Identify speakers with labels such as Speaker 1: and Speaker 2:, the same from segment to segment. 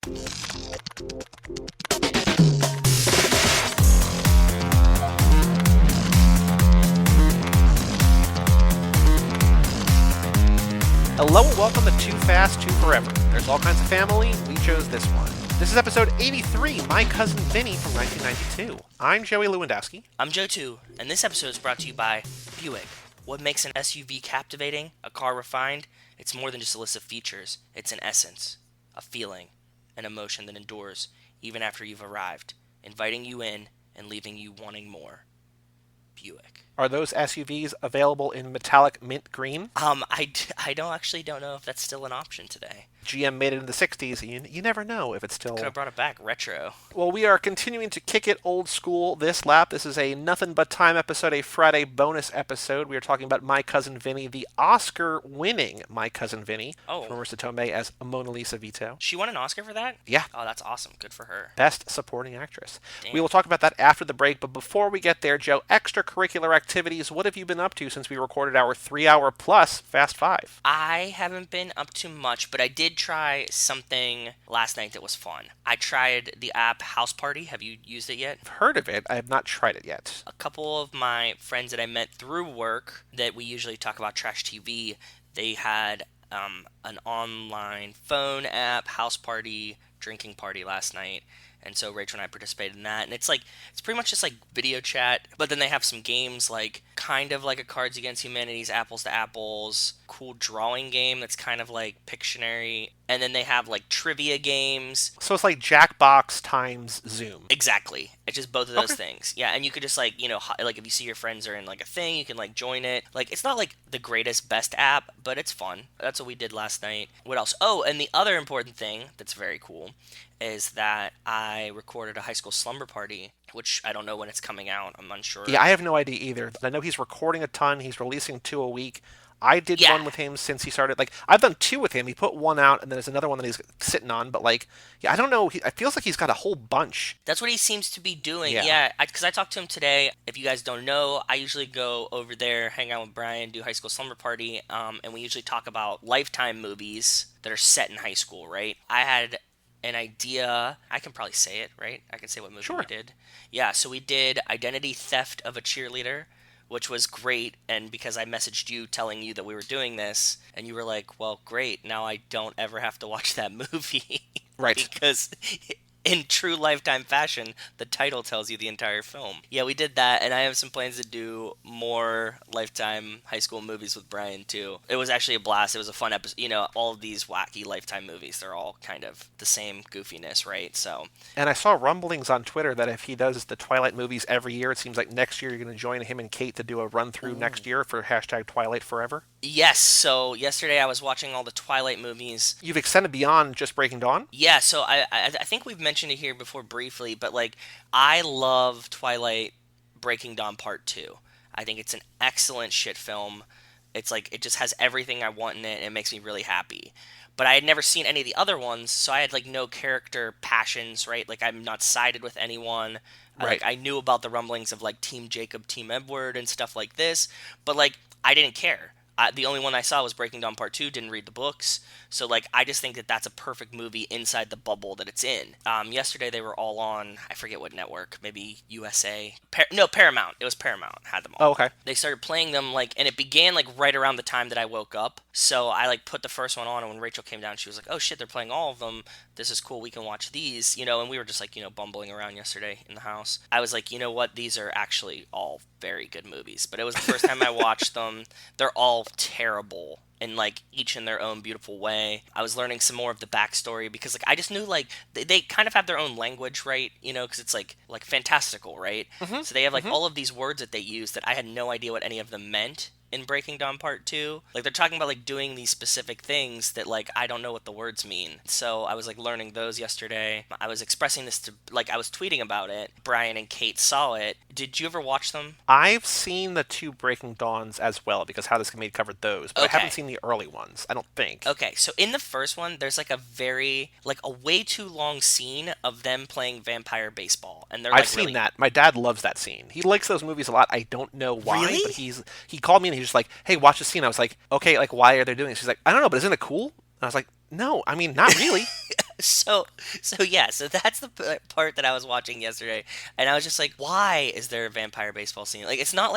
Speaker 1: Hello and welcome to Too Fast, Too Forever. There's all kinds of family. We chose this one. This is episode 83, My Cousin Vinny from 1992. I'm Joey Lewandowski.
Speaker 2: I'm Joe too, and this episode is brought to you by Buick. What makes an SUV captivating, a car refined? It's more than just a list of features. It's an essence, a feeling, an emotion that endures even after you've arrived, inviting you in and leaving you wanting more. Buick.
Speaker 1: Are those SUVs available in metallic mint green?
Speaker 2: I don't know if that's still an option today.
Speaker 1: GM made it in the 60s. You never know if it's still...
Speaker 2: Could have brought it back, retro.
Speaker 1: Well, we are continuing to kick it old school this lap. This is a Nothing But Time episode, a Friday bonus episode. We are talking about My Cousin Vinny, the Oscar-winning My Cousin Vinny, from Marisa Tomei as Mona Lisa Vito.
Speaker 2: She won an Oscar for that?
Speaker 1: Yeah.
Speaker 2: Oh, that's awesome. Good for her.
Speaker 1: Best Supporting Actress.
Speaker 2: Damn.
Speaker 1: We will talk about that after the break, but before we get there, Joe, extracurricular activities, what have you been up to since we recorded our 3-hour plus Fast 5?
Speaker 2: I haven't been up to much, but I did try something last night that was fun. I tried the app House Party. Have you used it yet?
Speaker 1: I've heard of it. I have not tried it yet.
Speaker 2: A couple of my friends that I met through work that we usually talk about trash TV, they had an online phone app, House Party, drinking party last night. And so Rachel and I participated in that. And it's pretty much just like video chat, but then they have some games like kind of like a Cards Against Humanity's Apples to Apples, cool drawing game that's kind of like Pictionary. And then they have like trivia games.
Speaker 1: So it's like Jackbox times Zoom.
Speaker 2: Exactly. It's just both of those things. Yeah, and you could just like, like if you see your friends are in like a thing, you can like join it. Like it's not like the greatest, best app, but it's fun. That's what we did last night. What else? Oh, and the other important thing that's very cool is that I recorded a high school slumber party, which I don't know when it's coming out. I'm unsure.
Speaker 1: Yeah, I have no idea either. I know he's recording a ton. He's releasing 2 a week. I did one with him since he started. Like, I've done 2 with him. He put 1 out, and then there's another one that he's sitting on. But, like, yeah, I don't know. It feels like he's got a whole bunch.
Speaker 2: That's what he seems to be doing. Yeah, because I talked to him today. If you guys don't know, I usually go over there, hang out with Brian, do high school slumber party, and we usually talk about Lifetime movies that are set in high school, right? I had an idea. I can probably say it, right? I can say what movie we did. Yeah, so we did Identity Theft of a Cheerleader, which was great, and because I messaged you telling you that we were doing this, and you were like, well, great, now I don't ever have to watch that movie.
Speaker 1: Right.
Speaker 2: Because in true Lifetime fashion, the title tells you the entire film. Yeah, we did that, and I have some plans to do more Lifetime high school movies with Brian, too. It was actually a blast. It was a fun episode. All of these wacky Lifetime movies, they're all kind of the same goofiness, right? So.
Speaker 1: And I saw rumblings on Twitter that if he does the Twilight movies every year, it seems like next year you're going to join him and Kate to do a run-through next year for #TwilightForever.
Speaker 2: Yes, so yesterday I was watching all the Twilight movies.
Speaker 1: You've extended beyond just Breaking Dawn?
Speaker 2: Yeah, so I think we've mentioned it here before briefly, but like I love Twilight Breaking Dawn Part 2. I think it's an excellent shit film. It's like it just has everything I want in it, and it makes me really happy. But I had never seen any of the other ones, so I had like no character passions, right? Like I'm not sided with anyone.
Speaker 1: Right.
Speaker 2: I knew about the rumblings of like Team Jacob, Team Edward, and stuff like this, but like I didn't care. The only one I saw was Breaking Dawn Part 2, didn't read the books. So, like, I just think that that's a perfect movie inside the bubble that it's in. Yesterday they were all on, I forget what network, maybe USA. Paramount. It was Paramount, had them all.
Speaker 1: Oh, okay.
Speaker 2: They started playing them, like, and it began, like, right around the time that I woke up. So I, like, put the first one on, and when Rachel came down, she was like, oh, shit, they're playing all of them. This is cool. We can watch these, and we were just, like, bumbling around yesterday in the house. I was like, you know what? These are actually all very good movies. But it was the first time I watched them. They're all terrible, and like each in their own beautiful way. I was learning some more of the backstory because like I just knew like they kind of have their own language, right? Because it's like fantastical, right? Mm-hmm. So they have like all of these words that they use that I had no idea what any of them meant in Breaking Dawn Part 2. Like they're talking about like doing these specific things that like I don't know what the words mean. So I was like learning those yesterday. I was expressing this to like I was tweeting about it. Brian and Kate saw it. Did you ever watch them?
Speaker 1: I've seen the 2 Breaking Dawns as well because How This Can Be covered those, but I haven't seen the early ones. I don't think.
Speaker 2: Okay, so in the first one, there's like a way too long scene of them playing vampire baseball, and they're like
Speaker 1: I've seen that. My dad loves that scene. He likes those movies a lot. I don't know why,
Speaker 2: really?
Speaker 1: But he called me and he's just like, "Hey, watch the scene." I was like, "Okay, like why are they doing this?" She's like, "I don't know, but isn't it cool?" And I was like, "No, I mean not really."
Speaker 2: So, so that's the part that I was watching yesterday, and I was just like, why is there a vampire baseball scene? Like it's not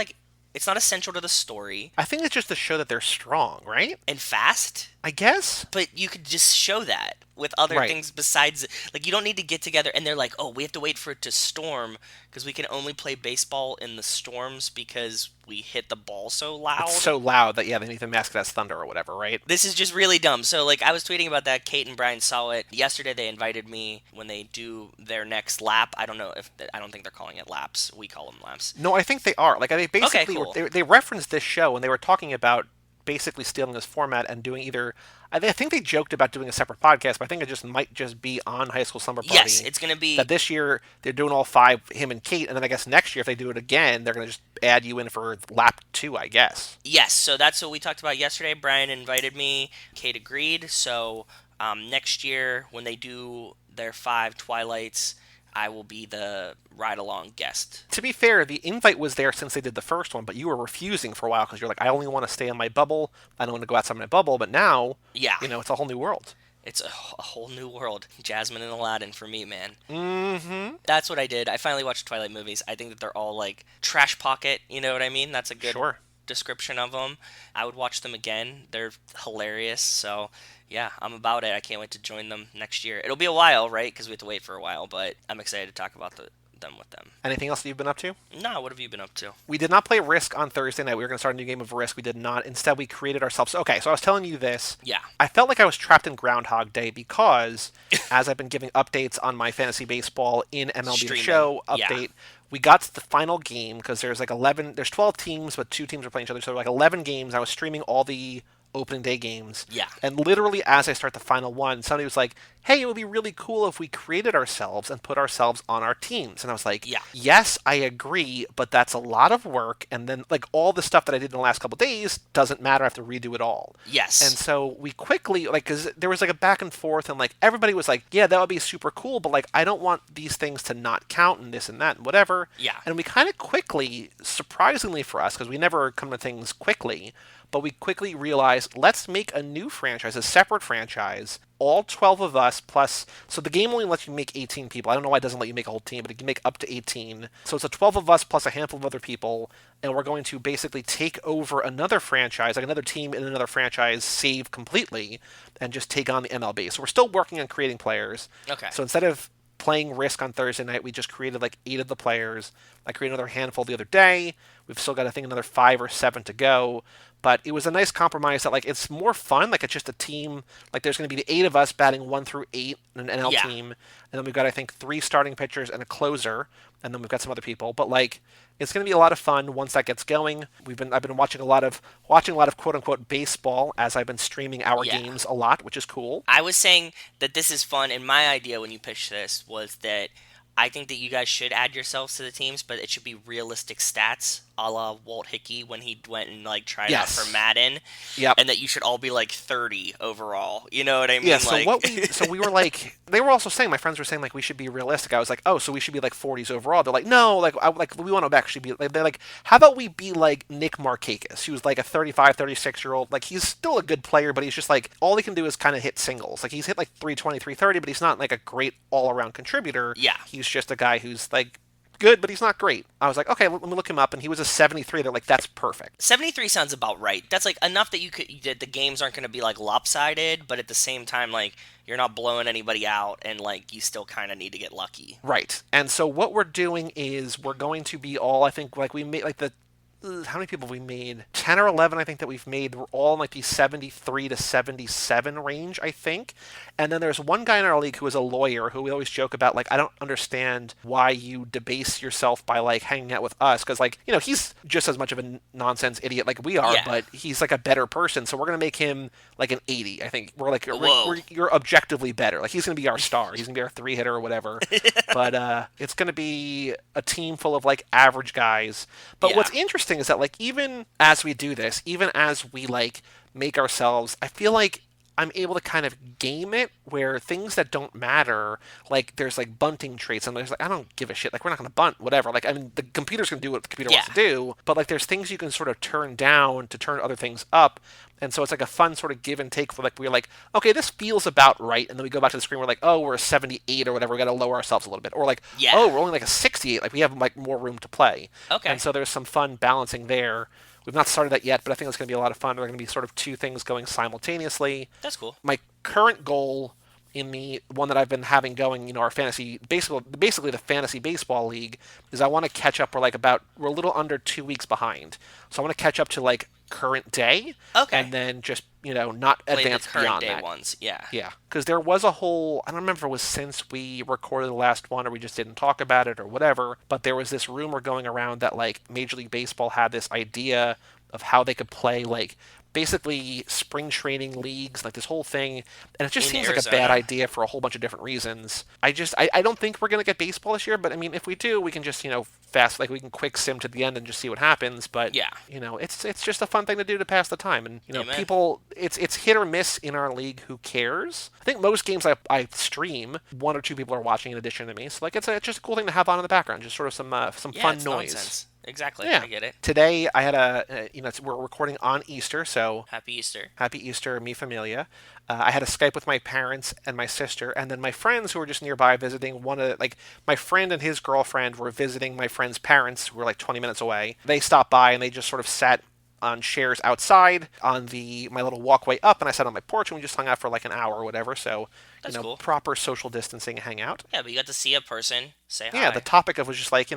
Speaker 2: essential to the story
Speaker 1: I think it's just to show that they're strong, right?
Speaker 2: and fast,
Speaker 1: I guess.
Speaker 2: but you could just show that with other
Speaker 1: Right.
Speaker 2: things besides, like, you don't need to get together and they're like, oh, we have to wait for it to storm because we can only play baseball in the storms because we hit the ball so
Speaker 1: It's
Speaker 2: loud.
Speaker 1: so loud that, yeah, they need to mask it as thunder or whatever, right?
Speaker 2: This is just really dumb. So, like, I was tweeting about that. Kate and Brian saw it yesterday. They invited me when they do their next lap. I don't know if I don't think they're calling it laps. We call them laps.
Speaker 1: No, I think they are. Like, they
Speaker 2: Okay,
Speaker 1: basically
Speaker 2: cool.
Speaker 1: they referenced this show and they were talking about basically stealing this format and doing either. I think they joked about doing a separate podcast, but I think it just might just be on High School Slumber
Speaker 2: Yes,
Speaker 1: Party.
Speaker 2: it's gonna be.
Speaker 1: That this year they're doing all five, him and Kate, and then I guess next year if they do it again, they're gonna just add you in for lap two, I guess.
Speaker 2: Yes, so that's what we talked about yesterday. Brian invited me. Kate agreed. So next year when they do their five Twilights, I will be the ride along guest.
Speaker 1: To be fair, the invite was there since they did the first one, but you were refusing for a while because you're like, I only want to stay in my bubble. I don't want to go outside my bubble. But now,
Speaker 2: Yeah,
Speaker 1: it's a whole new world.
Speaker 2: it's a whole new world. Jasmine and Aladdin for me, man.
Speaker 1: Mm-hmm.
Speaker 2: That's what I did. I finally watched Twilight movies. I think that they're all like trash pocket. You know what I mean? That's a good
Speaker 1: Sure.
Speaker 2: description of them. I would watch them again. They're hilarious. So yeah, I'm about it. I can't wait to join them next year. It'll be a while, right? Because we have to wait for a while. But I'm excited to talk about them with them.
Speaker 1: Anything else that you've been up to?
Speaker 2: No, what have you been up to?
Speaker 1: We did not play Risk on Thursday night. We were going to start a new game of Risk. We did not. Instead, we created ourselves. Okay, so I was telling you this.
Speaker 2: Yeah.
Speaker 1: I felt like I was trapped in Groundhog Day because, as I've been giving updates on my fantasy baseball in MLB The
Speaker 2: Streaming.
Speaker 1: Show
Speaker 2: Yeah.
Speaker 1: update, we got to the final game because there's like 11. There's 12 teams, but two teams are playing each other. So like 11 games. I was streaming all the opening day games.
Speaker 2: Yeah.
Speaker 1: And literally, as I start the final one, somebody was like, hey, it would be really cool if we created ourselves and put ourselves on our teams. And I was like,
Speaker 2: Yeah.
Speaker 1: yes, I agree, but that's a lot of work. And then, like, all the stuff that I did in the last couple of days doesn't matter. I have to redo it all.
Speaker 2: Yes.
Speaker 1: And so we quickly, like, because there was like a back and forth, and like everybody was like, yeah, that would be super cool, but like, I don't want these things to not count and this and that and whatever.
Speaker 2: Yeah.
Speaker 1: And we kind of quickly, surprisingly for us, because we never come to things quickly, but we quickly realized let's make a new franchise, a separate franchise. All 12 of us plus. So the game only lets you make 18 people. I don't know why it doesn't let you make a whole team, but it can make up to 18. So it's a 12 of us plus a handful of other people, and we're going to basically take over another franchise, like another team in another franchise, save completely, and just take on the MLB. So we're still working on creating players.
Speaker 2: Okay.
Speaker 1: So instead of playing Risk on Thursday night, we just created like 8 of the players. I created another handful the other day. We've still got, I think, another 5 or 7 to go. But it was a nice compromise that, like, it's more fun. Like, it's just a team. Like, there's going to be the 8 of us batting 1 through 8 in an NL
Speaker 2: Yeah.
Speaker 1: team. And then we've got, I think, 3 starting pitchers and a closer. And then we've got some other people. But, like, it's going to be a lot of fun once that gets going. I've been watching a lot of quote unquote baseball as I've been streaming our
Speaker 2: Yeah.
Speaker 1: games a lot, which is cool.
Speaker 2: I was saying that this is fun, and my idea when you pitched this was that I think that you guys should add yourselves to the teams, but it should be realistic stats, a la Walt Hickey when he went and like tried out
Speaker 1: Yes.
Speaker 2: for Madden,
Speaker 1: Yep.
Speaker 2: and that you should all be like 30 overall. You know what I mean?
Speaker 1: Yeah, so
Speaker 2: like,
Speaker 1: we were like, they were also saying, my friends were saying like we should be realistic. I was like, oh, so we should be like 40s overall. They're like, no, like we want to actually be. They're like, how about we be like Nick Markakis, who's like a 35, 36-year-old. Like he's still a good player, but he's just like all he can do is kind of hit singles. Like he's hit like 320, 330, but he's not like a great all around contributor.
Speaker 2: Yeah.
Speaker 1: He's just a guy who's like good, but he's not great. I was like, okay, let me look him up, and he was a 73. They're like, that's perfect.
Speaker 2: 73 sounds about right. That's like enough that that the games aren't going to be like lopsided, but at the same time, like you're not blowing anybody out, and like you still kind of need to get lucky.
Speaker 1: Right. And so what we're doing is we're going to be all, I think, like we made like the how many people have we made? 10 or 11, I think, that we've made. We're all in like the 73 to 77 range, I think. And then there's one guy in our league who is a lawyer who we always joke about, like, I don't understand why you debase yourself by, like, hanging out with us. Because, like, he's just as much of a nonsense idiot like we are,
Speaker 2: Yeah.
Speaker 1: but he's, like, a better person. So we're going to make him, like, an 80, I think. We're, like,
Speaker 2: Whoa.
Speaker 1: you're objectively better. Like, he's going to be our star. He's going to be our 3-hitter or whatever. But it's going to be a team full of, like, average guys. But
Speaker 2: Yeah.
Speaker 1: what's interesting is that, like, even as we do this, even as we, like, make ourselves, I feel like I'm able to kind of game it where things that don't matter, like there's like bunting traits, and there's like, I don't give a shit. Like, we're not going to bunt, whatever. Like, I mean, the computer's going to do what the computer
Speaker 2: Yeah.
Speaker 1: wants to do, but like there's things you can sort of turn down to turn other things up. And so it's like a fun sort of give and take for like, we're like, okay, this feels about right. And then we go back to the screen, we're like, oh, we're a 78 or whatever. We got to lower ourselves a little bit. Or like,
Speaker 2: Yeah.
Speaker 1: oh, we're only like a 68. Like, we have like more room to play.
Speaker 2: Okay.
Speaker 1: And so there's some fun balancing there. We've not started that yet, but I think it's going to be a lot of fun. There are going to be sort of two things going simultaneously.
Speaker 2: That's cool.
Speaker 1: My current goal in the one that I've been having going, our fantasy basically the fantasy baseball league, is I want to catch up. We're a little under 2 weeks behind, so I want to catch up to like current day,
Speaker 2: Okay.
Speaker 1: and then just not
Speaker 2: Play
Speaker 1: advance
Speaker 2: the current
Speaker 1: beyond
Speaker 2: day
Speaker 1: that.
Speaker 2: ones. Yeah.
Speaker 1: Yeah, because there was a whole, I don't remember if it was since we recorded the last one or we just didn't talk about it or whatever, but there was this rumor going around that like Major League Baseball had this idea of how they could play like basically spring training leagues, like this whole thing, and it just
Speaker 2: In
Speaker 1: seems like a
Speaker 2: Arizona.
Speaker 1: bad idea for a whole bunch of different reasons. I don't think we're going to get baseball this year, but I mean, if we do, we can just, we can quick sim to the end and just see what happens. But
Speaker 2: Yeah.
Speaker 1: it's just a fun thing to do to pass the time, and
Speaker 2: Amen.
Speaker 1: people, it's hit or miss in our league. Who cares? I think most games I stream, one or two people are watching in addition to me, so like it's just a cool thing to have on in the background, just sort of some
Speaker 2: Yeah,
Speaker 1: fun
Speaker 2: it's
Speaker 1: noise.
Speaker 2: nonsense. Exactly.
Speaker 1: Yeah.
Speaker 2: I get it.
Speaker 1: Today I had we're recording on Easter, so
Speaker 2: Happy Easter.
Speaker 1: happy Easter, mi familia. I had a Skype with my parents and my sister, and then my friends who were just nearby visiting. My friend and his girlfriend were visiting my friend's parents, who were like 20 minutes away. They stopped by and they just sort of sat on chairs outside on my little walkway up, and I sat on my porch and we just hung out for like an hour or whatever. So,
Speaker 2: That's cool.
Speaker 1: proper social distancing hangout.
Speaker 2: Yeah, but you got to see a person, say hi.
Speaker 1: Yeah, the topic of was just like,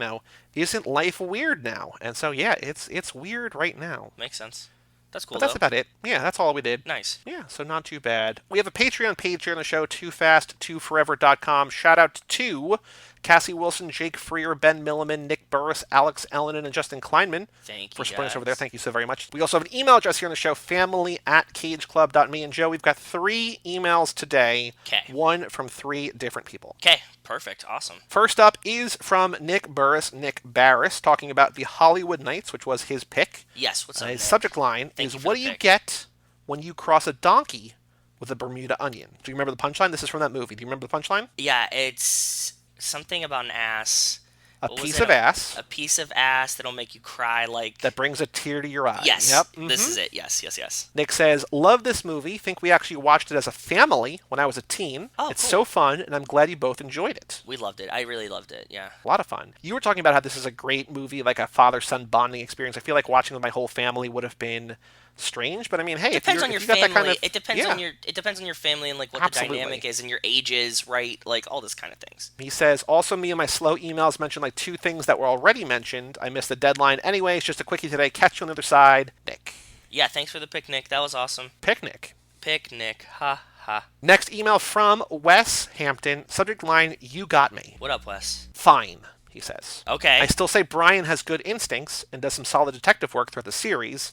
Speaker 1: isn't life weird now? And so yeah, it's weird right now.
Speaker 2: Makes sense. That's cool.
Speaker 1: But that's
Speaker 2: though.
Speaker 1: about it. Yeah, that's all we did.
Speaker 2: Nice.
Speaker 1: Yeah, so not too bad. We have a Patreon page here on the show, toofast2forever.com. Shout out to Cassie Wilson, Jake Freer, Ben Milliman, Nick Burris, Alex Ellenin, and Justin Kleinman
Speaker 2: Thank you
Speaker 1: for supporting us
Speaker 2: guys.
Speaker 1: over there. Thank you so very much. We also have an email address here on the show, family@cageclub.me. And Joe, we've got 3 emails today.
Speaker 2: 'Kay.
Speaker 1: One from 3 different people.
Speaker 2: Okay. Perfect. Awesome.
Speaker 1: First up is from Nick Burris, Nick Barris, talking about the Hollywood Nights, which was his pick.
Speaker 2: Yes. What's up?
Speaker 1: His
Speaker 2: Nick?
Speaker 1: subject line
Speaker 2: Thank
Speaker 1: is,
Speaker 2: you for
Speaker 1: what
Speaker 2: the
Speaker 1: do you
Speaker 2: pick.
Speaker 1: get when you cross a donkey with a Bermuda onion? Do you remember the punchline? This is from that movie. Do you remember the punchline?
Speaker 2: Yeah, it's something about an ass.
Speaker 1: A
Speaker 2: What was
Speaker 1: piece
Speaker 2: it?
Speaker 1: of ass
Speaker 2: A piece of ass that'll make you cry. Like
Speaker 1: that brings a tear to your eye.
Speaker 2: yes.
Speaker 1: Yep.
Speaker 2: This is it. Yes. Yes. Yes.
Speaker 1: Nick says, love this movie. Think we actually watched it as a family when I was a teen.
Speaker 2: Oh,
Speaker 1: it's
Speaker 2: cool.
Speaker 1: so fun, and I'm glad you both enjoyed it.
Speaker 2: We loved it. I really loved it. Yeah.
Speaker 1: A lot of fun. You were talking about how this is a great movie, like a father-son bonding experience. I feel like watching with my whole family would have been strange, but I mean, hey,
Speaker 2: Depends on your
Speaker 1: if you got
Speaker 2: family.
Speaker 1: that kind of,
Speaker 2: It depends
Speaker 1: yeah.
Speaker 2: on your family and like what
Speaker 1: Absolutely.
Speaker 2: the dynamic is and your ages, right? Like all this kind of things.
Speaker 1: He says, also me and my slow emails mentioned like 2 things that were already mentioned. I missed the deadline anyways. Just a quickie today. Catch you on the other side. Nick.
Speaker 2: Yeah. Thanks for the picnic. That was awesome.
Speaker 1: Picnic.
Speaker 2: Picnic. Ha ha.
Speaker 1: Next email from Wes Hampton. Subject line, you got me.
Speaker 2: What up, Wes?
Speaker 1: Fine, he says.
Speaker 2: Okay.
Speaker 1: I still say Brian has good instincts and does some solid detective work throughout the series, ...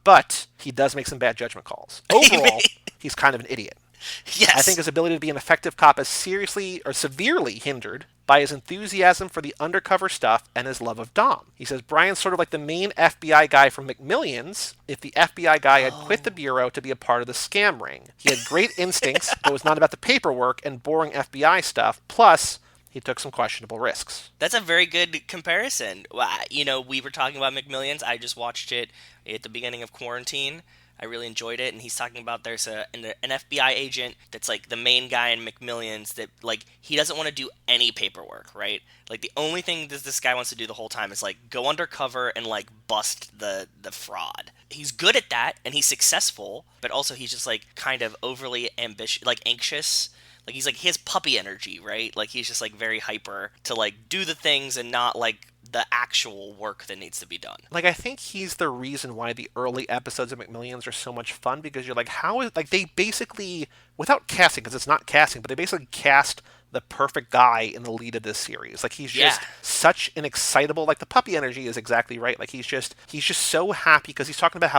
Speaker 1: But he does make some bad judgment calls. Overall, he's kind of an idiot.
Speaker 2: Yes.
Speaker 1: I think his ability to be an effective cop is seriously or severely hindered by his enthusiasm for the undercover stuff and his love of Dom. He says Brian's sort of like the main FBI guy from McMillions if the FBI guy had quit the bureau to be a part of the scam ring. He had great instincts, but was not about the paperwork and boring FBI stuff. Plus, he took some questionable risks.
Speaker 2: That's a very good comparison. We were talking about McMillions. I just watched it at the beginning of quarantine. I really enjoyed it, and he's talking about there's an FBI agent that's like the main guy in McMillions that like he doesn't want to do any paperwork, right? Like the only thing this guy wants to do the whole time is like go undercover and like bust the fraud. He's good at that, and he's successful, but also he's just like kind of overly ambitious, like anxious. Like he's like his puppy energy, right? Like he's just like very hyper to like do the things and not like the actual work that needs to be done.
Speaker 1: Like, I think he's the reason why the early episodes of McMillions are so much fun, because you're like, how is, like, they basically, without casting, because it's not casting, but they basically cast the perfect guy in the lead of this series. Like he's
Speaker 2: Yeah.
Speaker 1: just such an excitable, like the puppy energy is exactly right. Like he's just so happy because he's talking about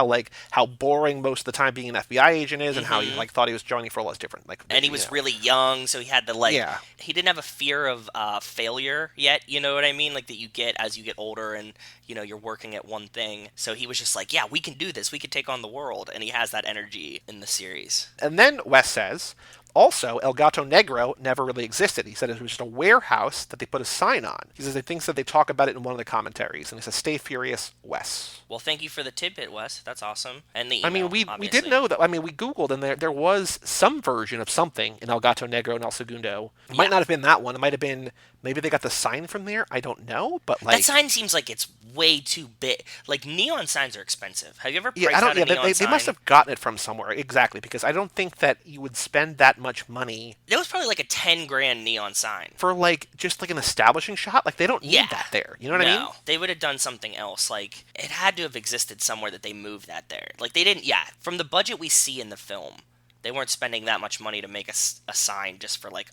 Speaker 1: how boring most of the time being an FBI agent is, and how he
Speaker 2: Mm-hmm.
Speaker 1: like thought he was joining for all this different like
Speaker 2: And he was really young, so he had the like
Speaker 1: yeah.
Speaker 2: he didn't have a fear of failure yet. You know what I mean? Like that you get as you get older, and you're working at one thing. So he was just like, yeah, we can do this. We can take on the world, and he has that energy in the series.
Speaker 1: And then Wes says, also, El Gato Negro never really existed. He said it was just a warehouse that they put a sign on. He says he thinks that they talk about it in one of the commentaries. And he says, stay furious, Wes.
Speaker 2: Well, thank you for the tidbit, Wes. That's awesome. And the
Speaker 1: I mean,
Speaker 2: email,
Speaker 1: we did
Speaker 2: obviously.
Speaker 1: know that. I mean, we Googled, and there was some version of something in El Gato Negro and El Segundo. It might
Speaker 2: Yeah.
Speaker 1: not have been that one. It might have been, maybe they got the sign from there. I don't know. But,
Speaker 2: That
Speaker 1: like,
Speaker 2: sign seems like it's way too big. Like neon signs are expensive. Have you ever
Speaker 1: yeah, I
Speaker 2: priced
Speaker 1: don't,
Speaker 2: out a
Speaker 1: yeah,
Speaker 2: neon
Speaker 1: they must
Speaker 2: sign?
Speaker 1: have gotten it from somewhere. Exactly. Because I don't think that you would spend that much money
Speaker 2: There was probably like a 10 grand neon sign.
Speaker 1: for, like, just like an establishing shot. Like, they don't
Speaker 2: Yeah.
Speaker 1: need that there. You know what I mean?
Speaker 2: No, they would have done something else. Like it had to have existed somewhere that they moved that there. Like they didn't. Yeah, from the budget we see in the film, they weren't spending that much money to make a sign just for like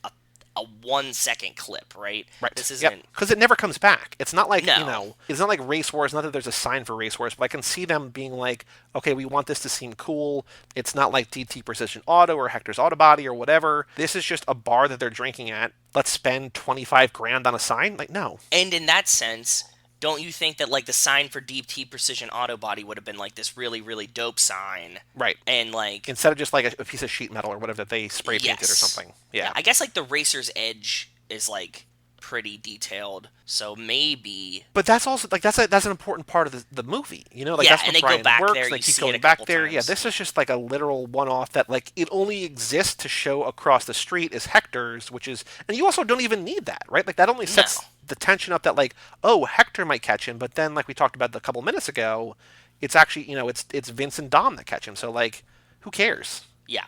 Speaker 2: a 1 second clip, right?
Speaker 1: Right.
Speaker 2: This
Speaker 1: Yep.
Speaker 2: isn't.
Speaker 1: Because it never comes back. It's not like,
Speaker 2: No.
Speaker 1: it's not like Race Wars. Not that there's a sign for Race Wars, but I can see them being like, okay, we want this to seem cool. It's not like DT Precision Auto or Hector's Auto Body or whatever. This is just a bar that they're drinking at. Let's spend 25 grand on a sign? Like, no.
Speaker 2: And in that sense, don't you think that like the sign for Deep T Precision Auto Body would have been like this really really dope sign?
Speaker 1: Right.
Speaker 2: And like
Speaker 1: Instead of just like a piece of sheet metal or whatever that they spray painted or
Speaker 2: yes,
Speaker 1: something.
Speaker 2: yeah,
Speaker 1: Yeah.
Speaker 2: I guess like the Racer's Edge is like pretty detailed, so maybe
Speaker 1: But that's also like that's an important part of the movie. Like
Speaker 2: yeah.
Speaker 1: that's
Speaker 2: And
Speaker 1: what
Speaker 2: they go
Speaker 1: Brian
Speaker 2: back
Speaker 1: works.
Speaker 2: there,
Speaker 1: And they
Speaker 2: you
Speaker 1: keep
Speaker 2: see it a
Speaker 1: going back
Speaker 2: couple
Speaker 1: there. Yeah,
Speaker 2: times.
Speaker 1: this is just like a literal one-off that like it only exists to show across the street is Hector's, which is, and you also don't even need that, right? Like that only
Speaker 2: No,
Speaker 1: sets the tension up that like, oh, Hector might catch him, but then like we talked about a couple minutes ago, it's actually it's Vince and Dom that catch him. So like, who cares?
Speaker 2: yeah,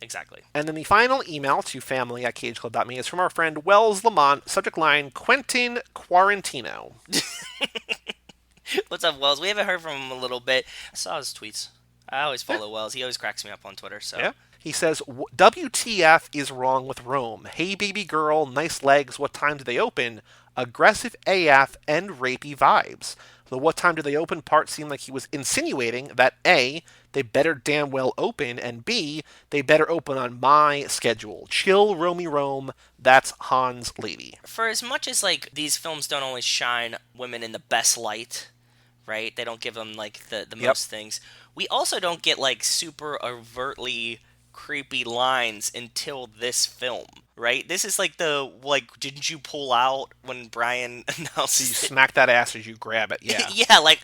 Speaker 2: exactly.
Speaker 1: And then the final email to family@cageclub.me is from our friend Wells Lamont, subject line Quentin Quarantino.
Speaker 2: What's up, Wells? We haven't heard from him a little bit. I saw his tweets. I always follow Wells. He always cracks me up on Twitter. So
Speaker 1: Yeah. He says, WTF is wrong with Rome? Hey, baby girl, nice legs. What time do they open? Aggressive AF and rapey vibes. The what time do they open part seemed like he was insinuating that A, they better damn well open, and B, they better open on my schedule. Chill, Romy Rome. That's Hans Lady.
Speaker 2: for as much as like these films don't always shine women in the best light, right? They don't give them like the
Speaker 1: Yep.
Speaker 2: most things. We also don't get like super overtly creepy lines until this film, right? This is like the like didn't you pull out when Brian
Speaker 1: So you
Speaker 2: announces it?
Speaker 1: smack that ass as you grab it. Yeah.
Speaker 2: Yeah, like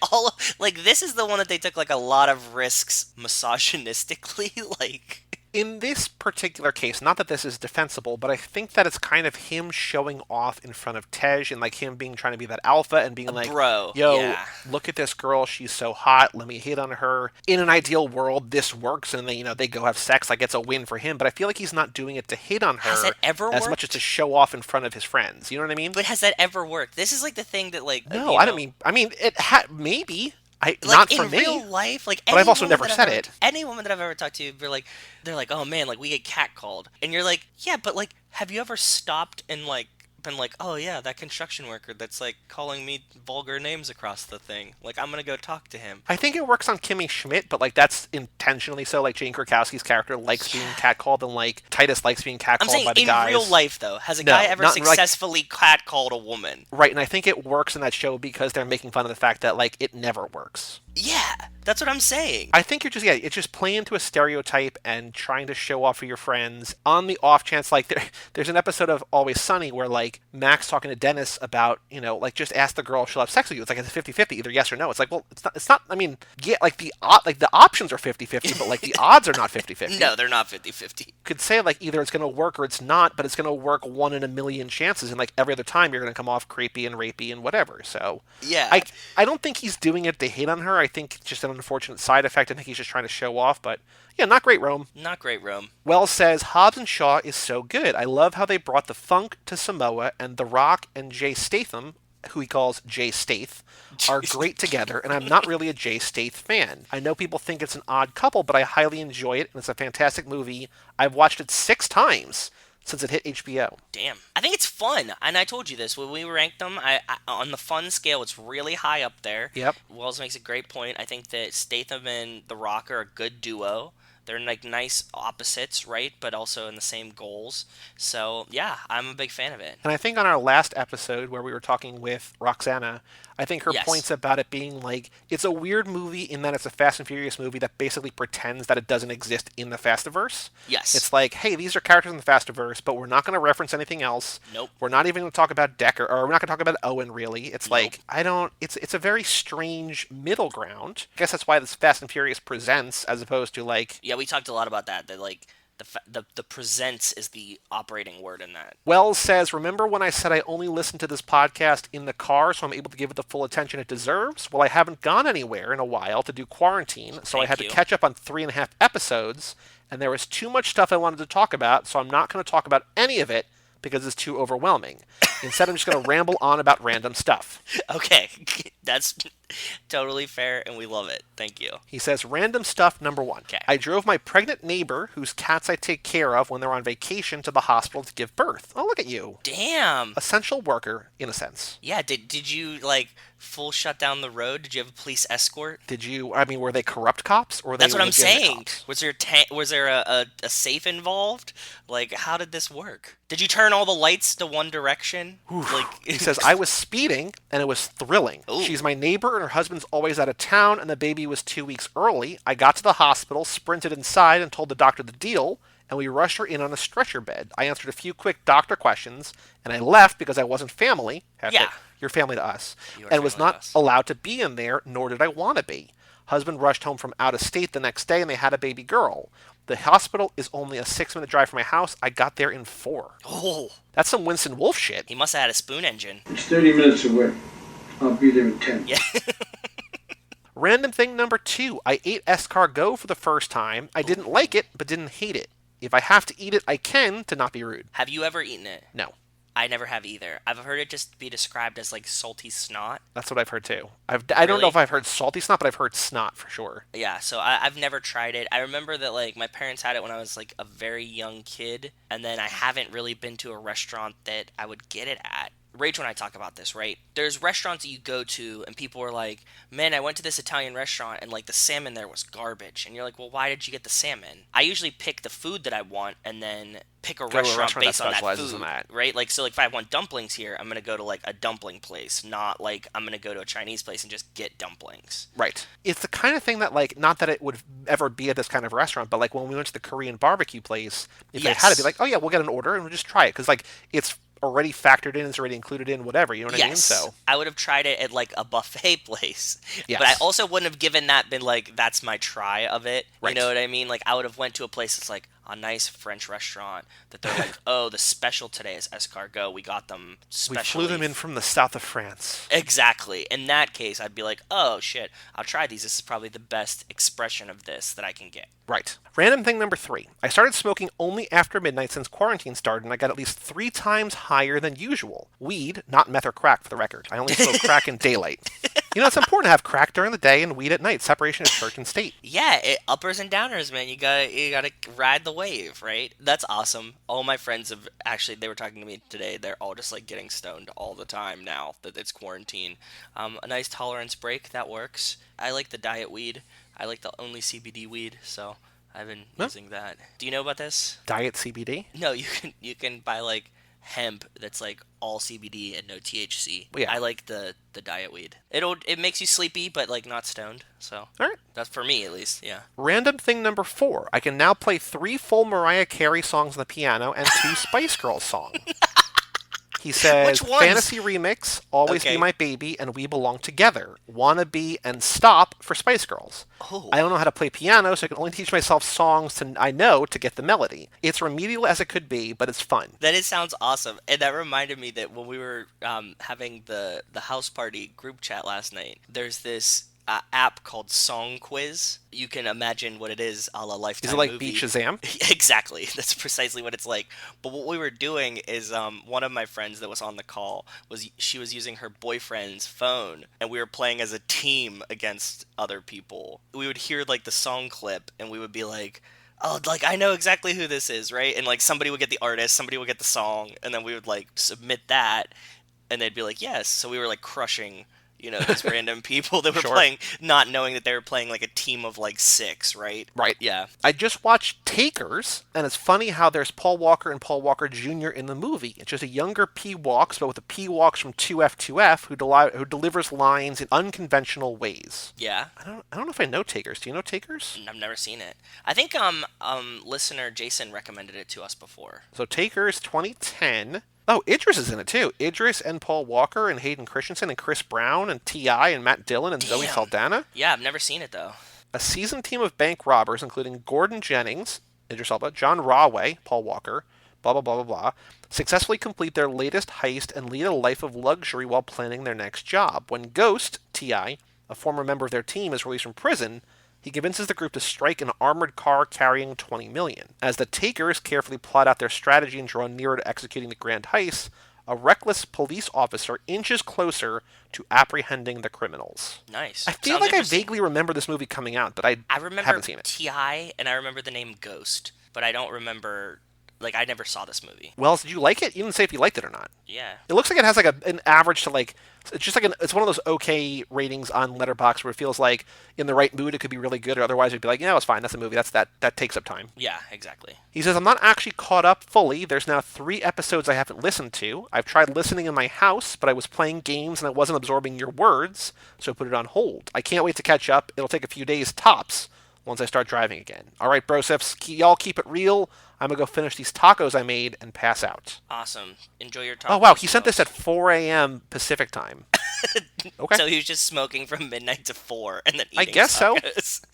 Speaker 2: like this is the one that they took like a lot of risks misogynistically like
Speaker 1: In this particular case, not that this is defensible, but I think that it's kind of him showing off in front of Tej and like him being trying to be that alpha and being like,
Speaker 2: bro,
Speaker 1: yo,
Speaker 2: yeah.
Speaker 1: look at this girl, she's so hot, let me hit on her. In an ideal world, this works and they go have sex, like it's a win for him, but I feel like he's not doing it to hit on
Speaker 2: Has
Speaker 1: her
Speaker 2: that ever
Speaker 1: as much as
Speaker 2: worked?
Speaker 1: to show off in front of his friends. You know what I mean?
Speaker 2: But has that ever worked? This is like the thing that like
Speaker 1: No, I mean it maybe.
Speaker 2: like
Speaker 1: Not for
Speaker 2: in
Speaker 1: me.
Speaker 2: real life, like
Speaker 1: But I've also never said it.
Speaker 2: Any woman that I've ever talked to, they're like, oh man, like we get catcalled, and you're like, yeah, but like, have you ever stopped and like been like, oh yeah, that construction worker that's like calling me vulgar names across the thing, like I'm gonna go talk to him.
Speaker 1: I think it works on Kimmy Schmidt, but like that's intentionally so. Like Jane Krakowski's character likes being catcalled, and like Titus likes being
Speaker 2: I'm
Speaker 1: catcalled
Speaker 2: saying
Speaker 1: by the
Speaker 2: in
Speaker 1: guys.
Speaker 2: real life though, has a
Speaker 1: No,
Speaker 2: guy ever
Speaker 1: not in, like,
Speaker 2: successfully catcalled a woman?
Speaker 1: right, and I think it works in that show because they're making fun of the fact that like it never works.
Speaker 2: Yeah, that's what I'm saying.
Speaker 1: I think it's just playing to a stereotype and trying to show off for your friends on the off chance. Like there's an episode of Always Sunny where like Max talking to Dennis about like just ask the girl if she'll have sex with you. It's like it's 50-50, either yes or no. It's like, well, it's not. I mean, yeah, like the options are 50-50, but like the odds are not 50-50.
Speaker 2: No, they're not 50-50.
Speaker 1: Could say like either it's going to work or it's not, but it's going to work 1 in a million chances, and like every other time you're going to come off creepy and rapey and whatever. So
Speaker 2: Yeah.
Speaker 1: I don't think he's doing it to hit on her. I think it's just an unfortunate side effect. I think he's just trying to show off, but yeah, not great, Rome.
Speaker 2: Not great, Rome.
Speaker 1: Wells says Hobbs and Shaw is so good. I love how they brought the funk to Samoa, and The Rock and Jay Statham, who he calls Jay Stath, are great together, and I'm not really a Jay Stath fan. I know people think it's an odd couple, but I highly enjoy it, and it's a fantastic movie. I've watched it 6 times. since it hit HBO.
Speaker 2: Damn. I think it's fun. And I told you this when we ranked them. On the fun scale, it's really high up there.
Speaker 1: Yep.
Speaker 2: Wells makes a great point. I think that Statham and The Rock are a good duo. They're like nice opposites, right? But also in the same goals. So, yeah, I'm a big fan of it.
Speaker 1: And I think on our last episode where we were talking with Roxana, I think her
Speaker 2: Yes.
Speaker 1: points about it being like it's a weird movie in that it's a Fast and Furious movie that basically pretends that it doesn't exist in the Fastiverse.
Speaker 2: Yes.
Speaker 1: It's like, hey, these are characters in the Fastiverse, but we're not going to reference anything else.
Speaker 2: Nope.
Speaker 1: We're not even going to talk about Decker, or we're not going to talk about Owen. Really, it's
Speaker 2: Nope.
Speaker 1: like I don't. It's a very strange middle ground. I guess that's why this Fast and Furious presents, as opposed to like
Speaker 2: Yeah, we talked a lot about that. That like the presents is the operating word in that.
Speaker 1: Wells says, remember when I said I only listen to this podcast in the car so I'm able to give it the full attention it deserves? Well, I haven't gone anywhere in a while to do quarantine, so I
Speaker 2: Thank
Speaker 1: had to
Speaker 2: you.
Speaker 1: catch up on 3.5 episodes, and there was too much stuff I wanted to talk about, so I'm not going to talk about any of it because it's too overwhelming. Instead, I'm just going to ramble on about random stuff.
Speaker 2: Okay, that's totally fair, and we love it. Thank you.
Speaker 1: He says, random stuff number one.
Speaker 2: Okay.
Speaker 1: I drove my pregnant neighbor, whose cats I take care of when they're on vacation, to the hospital to give birth. Oh, look at you.
Speaker 2: Damn.
Speaker 1: Essential worker, in a sense.
Speaker 2: Yeah. Did you like full shut down the road? Did you have a police escort?
Speaker 1: Were they corrupt cops or were they
Speaker 2: That's what I'm
Speaker 1: legitimate
Speaker 2: saying.
Speaker 1: cops?
Speaker 2: Was there a safe involved? Like, how did this work? Did you turn all the lights to one direction? Like,
Speaker 1: He says, I was speeding and it was thrilling.
Speaker 2: Ooh.
Speaker 1: She's my neighbor and her husband's always out of town and the baby was 2 weeks early. I got to the hospital, sprinted inside and told the doctor the deal, and we rushed her in on a stretcher bed. I answered a few quick doctor questions and I left because I wasn't family.
Speaker 2: Yeah.
Speaker 1: You're family to us.
Speaker 2: You are
Speaker 1: And was
Speaker 2: family to
Speaker 1: not
Speaker 2: us.
Speaker 1: allowed to be in there, nor did I want to be. Husband rushed home from out of state the next day and they had a baby girl. The hospital is only a 6-minute drive from my house. I got there in 4.
Speaker 2: Oh,
Speaker 1: That's some Winston Wolfe shit.
Speaker 2: he must have had a spoon engine.
Speaker 3: It's 30 minutes away. I'll be there in 10.
Speaker 2: Yeah.
Speaker 1: Random thing number 2. I ate escargot for the first time. I didn't like it, but didn't hate it. If I have to eat it, I can, to not be rude.
Speaker 2: Have you ever eaten it?
Speaker 1: No.
Speaker 2: I never have either. I've heard it just be described as like salty snot.
Speaker 1: That's what I've heard too. I don't know
Speaker 2: Really?
Speaker 1: if I've heard salty snot, but I've heard snot for sure.
Speaker 2: Yeah, so I've never tried it. I remember that like my parents had it when I was like a very young kid, and then I haven't really been to a restaurant that I would get it at. Rachel and I talk about this, right? There's restaurants that you go to and people are like, man, I went to this Italian restaurant and like the salmon there was garbage. And you're like, well, why did you get the salmon? I usually pick the food that I want and then pick a
Speaker 1: to a
Speaker 2: restaurant
Speaker 1: restaurant
Speaker 2: based
Speaker 1: that
Speaker 2: on that
Speaker 1: specializes
Speaker 2: food,
Speaker 1: in that.
Speaker 2: right? Like, so like if I want dumplings here, I'm going to go to like a dumpling place, not like I'm going to go to a Chinese place and just get dumplings.
Speaker 1: Right. It's the kind of thing that, like, not that it would ever be at this kind of restaurant, but like when we went to the Korean barbecue place, if they had it,
Speaker 2: Yes.
Speaker 1: be like, oh yeah, we'll get an order and we'll just try it. Because, like, it's already factored in, it's already included in, whatever. You know what I mean?
Speaker 2: Yes,
Speaker 1: So,
Speaker 2: I would have tried it at like a buffet place,
Speaker 1: Yes.
Speaker 2: but I also wouldn't have given that been like that's my try of it. You
Speaker 1: Right.
Speaker 2: know what I mean? Like I would have went to a place that's like a nice French restaurant that they're like, oh, the special today is escargot. We got them
Speaker 1: we
Speaker 2: specially.
Speaker 1: flew them in from the south of France.
Speaker 2: Exactly. In that case, I'd be like, oh shit, I'll try these. This is probably the best expression of this that I can get.
Speaker 1: Right. Random thing number 3. I started smoking only after midnight since quarantine started, and I got at least 3 times higher than usual. Weed, not meth or crack, for the record. I only smoke crack in daylight. You know, it's important to have crack during the day and weed at night. Separation of church and state.
Speaker 2: Yeah, uppers and downers, man. You gotta ride the wave, right? That's awesome. All my friends have actually they were talking to me today. They're all just like getting stoned all the time now that it's quarantine. A nice tolerance break that works. I like the diet weed. I like the only CBD weed, so I've been using that. Do you know about this?
Speaker 1: Diet CBD?
Speaker 2: No, you can buy like hemp that's like all CBD and no THC.
Speaker 1: Yeah.
Speaker 2: I like the diet weed. It makes you sleepy, but like not stoned. So
Speaker 1: All right.
Speaker 2: that's for me at least. Yeah.
Speaker 1: Random thing number 4. I can now play 3 full Mariah Carey songs on the piano and 2 Spice Girls songs. He says,
Speaker 2: Which ones?
Speaker 1: Fantasy Remix, Always
Speaker 2: Okay.
Speaker 1: Be My Baby, and We Belong Together. Wanna Be and Stop for Spice Girls.
Speaker 2: Oh.
Speaker 1: I don't know how to play piano, so I can only teach myself songs I know to get the melody. It's remedial as it could be, but it's fun.
Speaker 2: It sounds awesome, and that reminded me that when we were having the house party group chat last night, there's this app called Song Quiz. You can imagine what it is, a la Lifetime
Speaker 1: Is it like
Speaker 2: movie.
Speaker 1: Beat Shazam?
Speaker 2: Exactly, that's precisely what it's like. But what we were doing is, one of my friends that was on the call she was using her boyfriend's phone, and we were playing as a team against other people. We would hear like the song clip, and we would be like, Oh, like I know exactly who this is, right? And like somebody would get the artist, somebody would get the song, and then we would like submit that, and they'd be like, yes. So we were like crushing, these random people that were
Speaker 1: Sure.
Speaker 2: playing, not knowing that they were playing like a team of like six, right?
Speaker 1: Right.
Speaker 2: Yeah.
Speaker 1: I just watched Takers, and it's funny how there's Paul Walker and Paul Walker Jr. in the movie. It's just a younger P. Walks, but with a P. Walks from 2F2F who delivers lines in unconventional ways.
Speaker 2: Yeah.
Speaker 1: I don't know if I know Takers. Do you know Takers?
Speaker 2: I've never seen it. I think listener Jason recommended it to us before.
Speaker 1: So Takers 2010. Oh, Idris is in it too. Idris and Paul Walker and Hayden Christensen and Chris Brown and T.I. and Matt Dillon and Zoe
Speaker 2: Damn.
Speaker 1: Saldana.
Speaker 2: Yeah, I've never seen it though.
Speaker 1: A seasoned team of bank robbers, including Gordon Jennings, Idris Elba, John Raway, Paul Walker, blah, blah, blah, blah, blah, successfully complete their latest heist and lead a life of luxury while planning their next job. When Ghost, T.I., a former member of their team, is released from prison, he convinces the group to strike an armored car carrying $20 million. As the takers carefully plot out their strategy and draw nearer to executing the grand heist, a reckless police officer inches closer to apprehending the criminals.
Speaker 2: Nice.
Speaker 1: I feel
Speaker 2: Sounds
Speaker 1: like I
Speaker 2: interesting.
Speaker 1: vaguely remember this movie coming out, but I
Speaker 2: remember
Speaker 1: haven't seen it.
Speaker 2: T.I. and I remember the name Ghost, but I don't remember. Like I never saw this movie.
Speaker 1: Wells, did you like it? You didn't say if you liked it or not.
Speaker 2: Yeah.
Speaker 1: It looks like it has like an average to like it's just like it's one of those okay ratings on Letterboxd where it feels like in the right mood it could be really good, or otherwise it'd be like, yeah, it's fine. That's a movie. That takes up time.
Speaker 2: Yeah. Exactly.
Speaker 1: He says, I'm not actually caught up fully. There's now 3 episodes I haven't listened to. I've tried listening in my house, but I was playing games and I wasn't absorbing your words, so I put it on hold. I can't wait to catch up. It'll take a few days tops once I start driving again. All right, brosips, y'all keep it real. I'm going to go finish these tacos I made and pass out.
Speaker 2: Awesome. Enjoy your
Speaker 1: Oh,
Speaker 2: tacos.
Speaker 1: wow. He sent this at 4 a.m. Pacific time. Okay.
Speaker 2: So he was just smoking from midnight to 4 and then eating
Speaker 1: I guess
Speaker 2: tacos. So.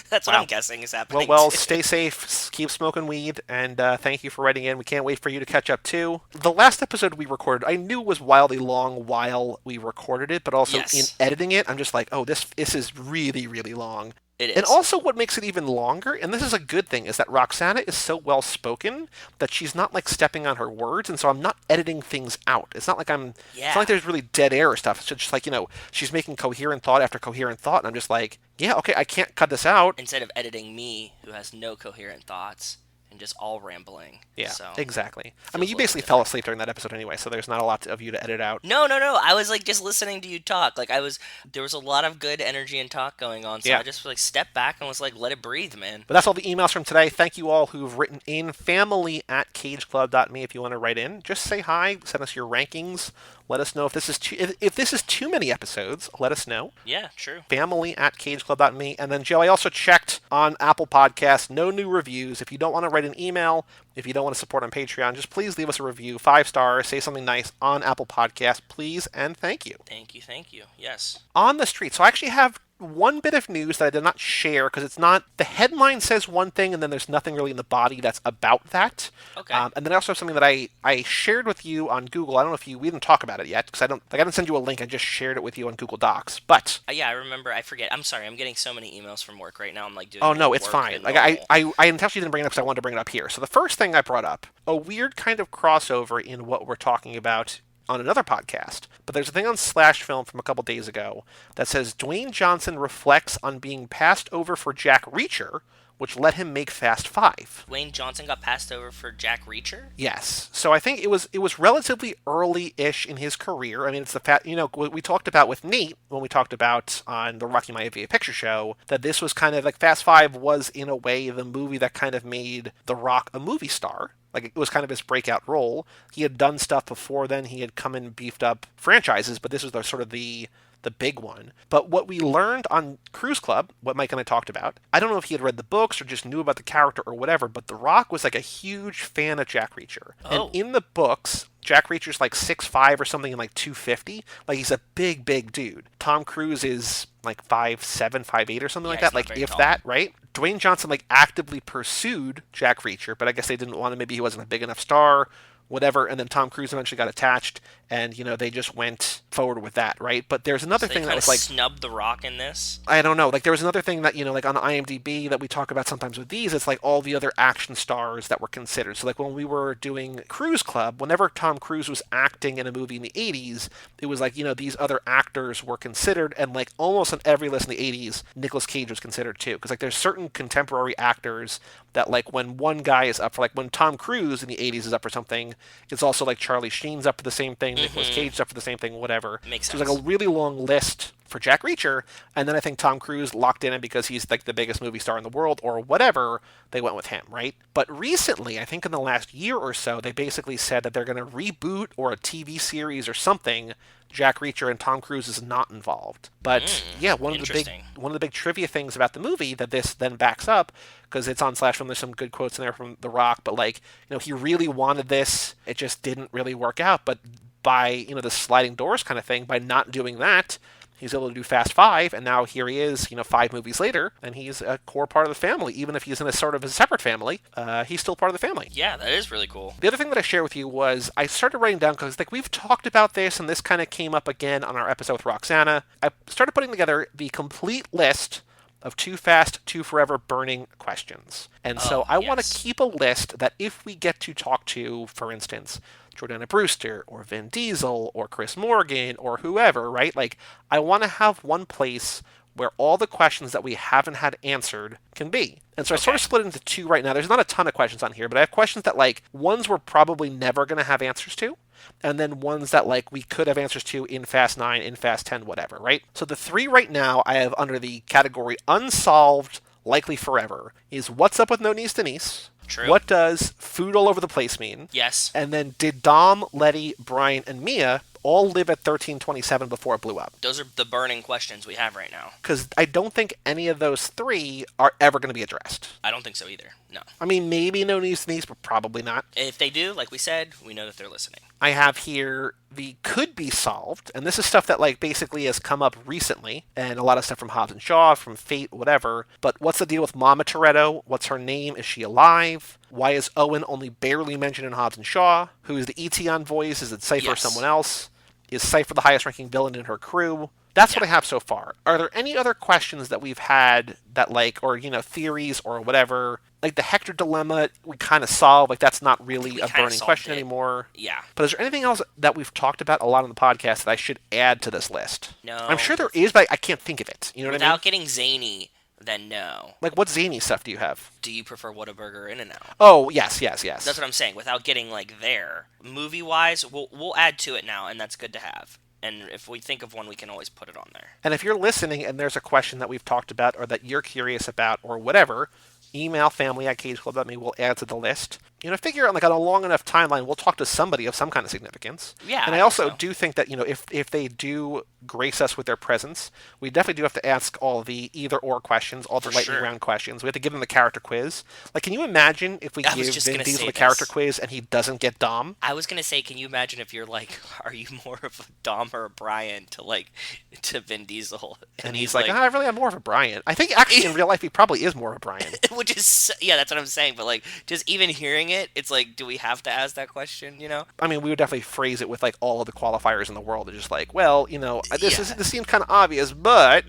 Speaker 2: That's what
Speaker 1: Wow.
Speaker 2: I'm guessing is
Speaker 1: Well,
Speaker 2: happening.
Speaker 1: Wells,
Speaker 2: too.
Speaker 1: stay safe, keep smoking weed, and thank you for writing in. We can't wait for you to catch up, too. The last episode we recorded, I knew was wildly long while we recorded it, but also
Speaker 2: Yes.
Speaker 1: in editing it, I'm just like, oh, this is really, really long.
Speaker 2: It is.
Speaker 1: And also what makes it even longer, and this is a good thing, is that Roxana is so well spoken that she's not like stepping on her words, and so I'm not editing things out. It's not like it's
Speaker 2: Yeah.
Speaker 1: not like there's really dead air or stuff. It's just like, she's making coherent thought after coherent thought, and I'm just like, yeah, okay, I can't cut this out.
Speaker 2: Instead of editing me, who has no coherent thoughts and just all rambling.
Speaker 1: Yeah,
Speaker 2: So.
Speaker 1: exactly. I
Speaker 2: feels
Speaker 1: mean, you
Speaker 2: a little
Speaker 1: basically
Speaker 2: bit
Speaker 1: fell asleep during that episode anyway, so there's not a lot of you to edit out.
Speaker 2: No. I was like just listening to you talk. Like there was a lot of good energy and talk going on. So
Speaker 1: Yeah.
Speaker 2: I just like stepped back and was like, let it breathe, man.
Speaker 1: But that's all the emails from today. Thank you all who've written in. Family@cageclub.me if you want to write in. Just say hi. Send us your rankings. Let us know if this is if this is too many episodes. Let us know.
Speaker 2: Yeah, true.
Speaker 1: Family@cageclub.me. And then, Joe, I also checked on Apple Podcasts. No new reviews. If you don't want to write an email, if you don't want to support on Patreon, just please leave us a review. 5 stars. Say something nice on Apple Podcasts, please, and thank you.
Speaker 2: Thank you. Yes.
Speaker 1: On the street. So I actually have one bit of news that I did not share because it's not the headline says one thing and then there's nothing really in the body that's about that.
Speaker 2: Okay.
Speaker 1: And then I also have something that I shared with you on Google. I don't know if we didn't talk about it yet because I didn't send you a link. I just shared it with you on Google Docs. But
Speaker 2: Yeah, I remember. I forget. I'm sorry. I'm getting so many emails from work right now. I'm like doing.
Speaker 1: oh no,
Speaker 2: more
Speaker 1: it's
Speaker 2: work
Speaker 1: fine.
Speaker 2: than
Speaker 1: Like
Speaker 2: normal.
Speaker 1: I intentionally didn't bring it up because I wanted to bring it up here. So the first thing I brought up, a weird kind of crossover in what we're talking about on another podcast, but there's a thing on Slash Film from a couple days ago that says Dwayne Johnson reflects on being passed over for Jack Reacher, which let him make Fast 5.
Speaker 2: Wayne Johnson got passed over for Jack Reacher.
Speaker 1: Yes. So I think it was relatively early-ish in his career. I mean, it's the fact, what we talked about with Nate when we talked about on the Rocky Maivia Picture Show, that this was kind of like Fast 5 was in a way the movie that kind of made The Rock a movie star. Like, it was kind of his breakout role. He had done stuff before then. He had come in and beefed up franchises, but this was the big one. But what we learned on Cruise Club, what Mike and I talked about, I don't know if he had read the books or just knew about the character or whatever, but The Rock was like a huge fan of Jack Reacher.
Speaker 2: Oh.
Speaker 1: And in the books, Jack Reacher's like 6'5" or something and like 250. Like, he's a big, big dude. Tom Cruise is like 5'7", 5'8" or something like
Speaker 2: he's
Speaker 1: that.
Speaker 2: not
Speaker 1: Like,
Speaker 2: very
Speaker 1: if
Speaker 2: tall.
Speaker 1: that, right? Dwayne Johnson like actively pursued Jack Reacher, but I guess they didn't want to, maybe he wasn't a big enough star whatever, and then Tom Cruise eventually got attached, and they just went forward with that, right? But there's another
Speaker 2: So they
Speaker 1: thing that
Speaker 2: kind of
Speaker 1: was like,
Speaker 2: snubbed The Rock in this.
Speaker 1: I don't know, like there was another thing that like on IMDb that we talk about sometimes with these. It's like all the other action stars that were considered. So like when we were doing Cruise Club, whenever Tom Cruise was acting in a movie in the 80s, it was like these other actors were considered, and like almost on every list in the 80s, Nicolas Cage was considered too, because like there's certain contemporary actors that like when one guy is up for, like when Tom Cruise in the 80s is up for something, it's also like Charlie Sheen's up for the same thing, Nicolas Cage's up for the same thing, whatever.
Speaker 2: Makes
Speaker 1: So
Speaker 2: sense.
Speaker 1: there's like a really long list for Jack Reacher, and then I think Tom Cruise locked in it because he's like the biggest movie star in the world or whatever. They went with him, right? But recently, I think in the last year or so, they basically said that they're going to reboot or a TV series or something. Jack Reacher and Tom Cruise is not involved. But yeah, one of the big trivia things about the movie that this then backs up, because it's on Slash Film. There's some good quotes in there from The Rock, but like he really wanted this. It just didn't really work out. But by the sliding doors kind of thing, by not doing that, he's able to do Fast Five, and now here he is, 5 movies later, and he's a core part of the family. Even if he's in a sort of a separate family, he's still part of the family.
Speaker 2: Yeah, that is really cool.
Speaker 1: The other thing that I shared with you was I started writing down, because like we've talked about this, and this kind of came up again on our episode with Roxana. I started putting together the complete list of Too Fast, Too Forever burning questions. And so I want to keep a list that if we get to talk to, for instance, Jordana Brewster or Vin Diesel or Chris Morgan or whoever, right? Like, I want to have one place where all the questions that we haven't had answered can be. And so I sort of split it into two right now. There's not a ton of questions on here, but I have questions that, like, ones we're probably never going to have answers to, and then ones that, like, we could have answers to in Fast 9, in Fast 10, whatever, right? So the three right now I have under the category unsolved, likely forever, is what's up with No Niece Denise?
Speaker 2: True.
Speaker 1: What does food all over the place mean?
Speaker 2: Yes.
Speaker 1: And then did Dom, Letty, Brian, and Mia all live at 1327 before it blew up?
Speaker 2: Those are the burning questions we have right now.
Speaker 1: Because I don't think any of those three are ever going to be addressed.
Speaker 2: I don't think so either. No.
Speaker 1: I mean, maybe No Niece Denise, but probably not.
Speaker 2: If they do, like we said, we know that they're listening.
Speaker 1: I have here the could be solved, and this is stuff that like basically has come up recently, and a lot of stuff from Hobbs and Shaw, from Fate, whatever. But what's the deal with Mama Toretto? What's her name? Is she alive? Why is Owen only barely mentioned in Hobbs and Shaw? Who is the Eteon voice? Is it Cypher or someone else? Is Cypher the highest ranking villain in her crew? That's what I have so far. Are there any other questions that we've had that, like, or, theories or whatever? Like the Hector dilemma, we kind of solved. Like, that's not really a burning question anymore.
Speaker 2: Yeah.
Speaker 1: But is there anything else that we've talked about a lot on the podcast that I should add to this list?
Speaker 2: No.
Speaker 1: I'm sure there is, but I can't think of it. You know what I mean?
Speaker 2: Without getting zany, then no.
Speaker 1: Like, what zany stuff do you have?
Speaker 2: Do you prefer Whataburger or In-N-Out?
Speaker 1: Oh, yes.
Speaker 2: That's what I'm saying. Without getting, like, there. Movie-wise, we'll add to it now, and that's good to have. And if we think of one, we can always put it on there.
Speaker 1: And if you're listening and there's a question that we've talked about or that you're curious about or whatever, email family@cageclub.me. We'll add to the list. Figure on like on a long enough timeline, we'll talk to somebody of some kind of significance.
Speaker 2: Yeah.
Speaker 1: And I also do think that, if they do grace us with their presence, we definitely do have to ask all the either or questions, all the lightning round questions. We have to give them the character quiz. Like, can you imagine if we give Vin Diesel the character quiz and he doesn't get Dom?
Speaker 2: I was going to say, can you imagine if you're like, are you more of a Dom or a Brian to Vin Diesel?
Speaker 1: And he's like, I really am more of a Brian. I think actually in real life he probably is more of a Brian.
Speaker 2: Which is, yeah, that's what I'm saying. But like, just even hearing it, it's like, do we have to ask that question,
Speaker 1: I mean, we would definitely phrase it with like all of the qualifiers in the world. They're just like, well, this seems kind of obvious, but ...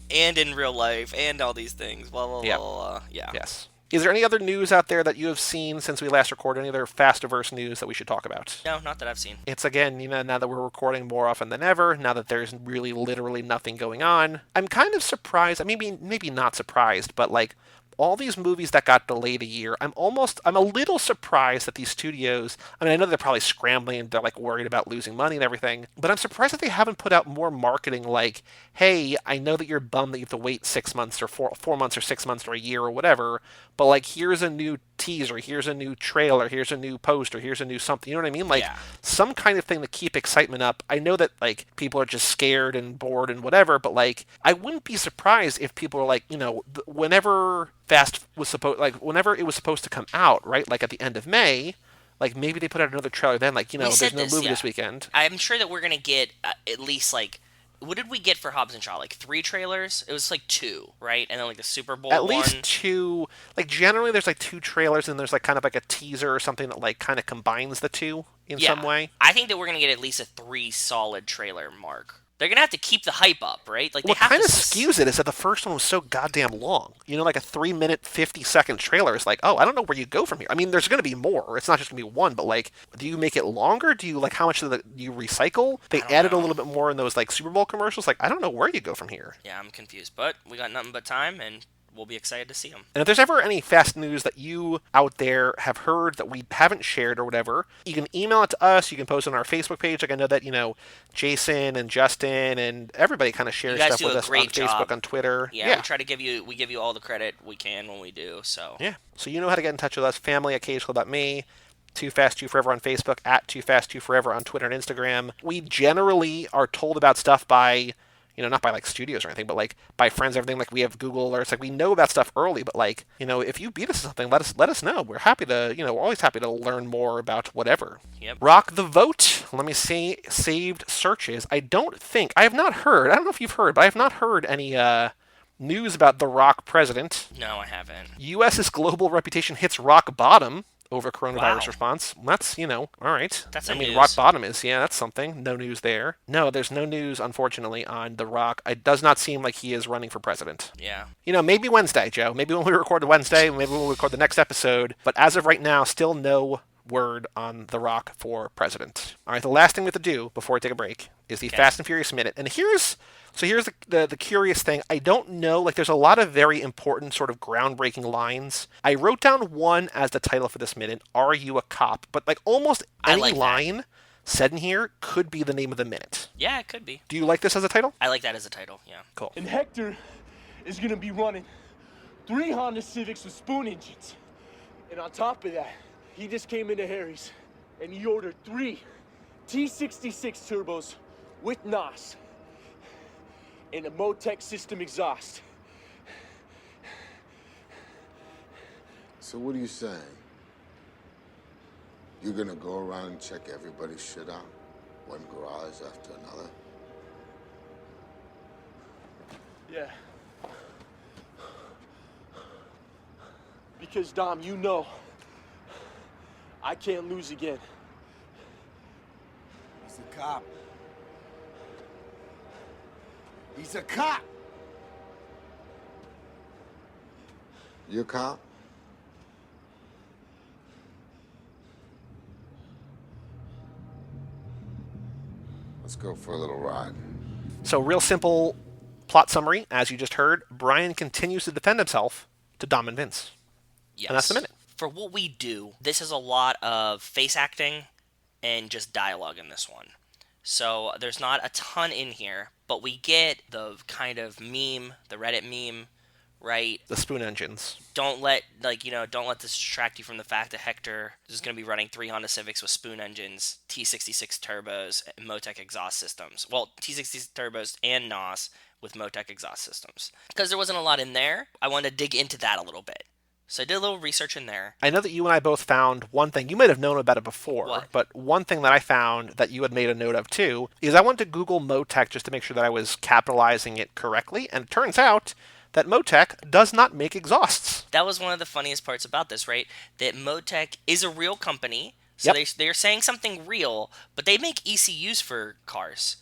Speaker 2: And in real life, and all these things, blah, blah, blah, yeah.
Speaker 1: Yes. Is there any other news out there that you have seen since we last recorded? Any other Fastiverse news that we should talk about?
Speaker 2: No, not that I've seen.
Speaker 1: It's again, now that we're recording more often than ever, now that there's really literally nothing going on, I'm kind of surprised. I mean, maybe not surprised, but like, all these movies that got delayed a year, I'm a little surprised that these studios, I mean, I know they're probably scrambling and they're like worried about losing money and everything, but I'm surprised that they haven't put out more marketing like, hey, I know that you're bummed that you have to wait 6 months or 4 months or 6 months or a year or whatever, but like, here's a new teaser, here's a new trailer, here's a new poster, here's a new something, you know what I mean? Like, some kind of thing to keep excitement up. I know that like, people are just scared and bored and whatever, but like, I wouldn't be surprised if people are like, whenever whenever it was supposed to come out, right? Like at the end of May, like maybe they put out another trailer then, like, there's no movie this weekend.
Speaker 2: I'm sure that we're going to get at least like what did we get for Hobbs and Shaw? Like 3 trailers? It was like 2, right? And then like the Super Bowl
Speaker 1: At
Speaker 2: one.
Speaker 1: least 2. Like generally, there's like 2 trailers, and there's like kind of like a teaser or something that like kind of combines the 2 in some way.
Speaker 2: I think that we're gonna get at least a 3 solid trailer mark. They're gonna have to keep the hype up, right? Like
Speaker 1: what kind of skews it is that the first one was so goddamn long. Like a 3-minute, 50-second trailer is like, oh, I don't know where you go from here. I mean, there's going to be more. It's not just going to be one, but like, do you make it longer? Do you like how much do you recycle? They added a little bit more in those like Super Bowl commercials. Like, I don't know where you go from here.
Speaker 2: Yeah, I'm confused, but we got nothing but time, and we'll be excited to see them.
Speaker 1: And if there's ever any fast news that you out there have heard that we haven't shared or whatever, you can email it to us. You can post it on our Facebook page. Like I know that, Jason and Justin and everybody kind of shares stuff with us on Facebook, on Twitter.
Speaker 2: Yeah, we try to give you all the credit we can when we do, so.
Speaker 1: Yeah. So you know how to get in touch with us. family@cageclub.me. Too Fast, Too Forever on Facebook, @Too Fast, Too Forever on Twitter and Instagram. We generally are told about stuff by, not by like studios or anything, but like by friends and everything. Like we have Google alerts. Like we know about stuff early, but like, if you beat us to something, let us know. We're happy to, we're always happy to learn more about whatever.
Speaker 2: Yep.
Speaker 1: Rock the vote. Let me see. Saved searches. I don't know if you've heard, but I have not heard any news about the Rock president.
Speaker 2: No, I haven't.
Speaker 1: U.S.'s global reputation hits rock bottom over coronavirus response. That's, all right.
Speaker 2: That's
Speaker 1: news. Rock bottom is, that's something. No news there. No, there's no news, unfortunately, on The Rock. It does not seem like he is running for president.
Speaker 2: Yeah.
Speaker 1: Maybe Wednesday, Joe. Maybe when we record Wednesday, maybe when we record the next episode. But as of right now, still no word on The Rock for president. All right, the last thing we have to do before we take a break is the Fast and Furious Minute. And here's the curious thing. I don't know, like there's a lot of very important sort of groundbreaking lines. I wrote down one as the title for this minute, Are You a Cop? But like almost any line said in here could be the name of the minute.
Speaker 2: Yeah, it could be.
Speaker 1: Do you like this as a title?
Speaker 2: I like that as a title, yeah.
Speaker 1: Cool.
Speaker 4: And Hector is going to be running 3 Honda Civics with spoon engines. And on top of that, he just came into Harry's and he ordered 3 T66 turbos with NOS and a Motec system exhaust.
Speaker 5: So what are you saying? You're gonna go around and check everybody's shit out? One garage after another?
Speaker 4: Yeah. Because, Dom, I can't lose again.
Speaker 5: He's a cop. He's a cop! You a cop? Let's go for a little ride.
Speaker 1: So real simple plot summary, as you just heard. Brian continues to defend himself to Dom and Vince.
Speaker 2: Yes.
Speaker 1: And that's the minute.
Speaker 2: For what we do, this is a lot of face acting and just dialogue in this one. So there's not a ton in here, but we get the kind of meme, the Reddit meme, right?
Speaker 1: The spoon engines.
Speaker 2: Don't let this distract you from the fact that Hector is going to be running 3 Honda Civics with spoon engines, T66 turbos, and Motec exhaust systems. Well, T66 turbos and NOS with Motec exhaust systems. Because there wasn't a lot in there, I wanted to dig into that a little bit. So I did a little research in there.
Speaker 1: I know that you and I both found one thing. You might have known about it before, but one thing that I found that you had made a note of too is I went to Google Motec just to make sure that I was capitalizing it correctly, and it turns out that Motec does not make exhausts.
Speaker 2: That was one of the funniest parts about this, right? That Motec is a real company, so they're saying something real, but they make ECUs for cars.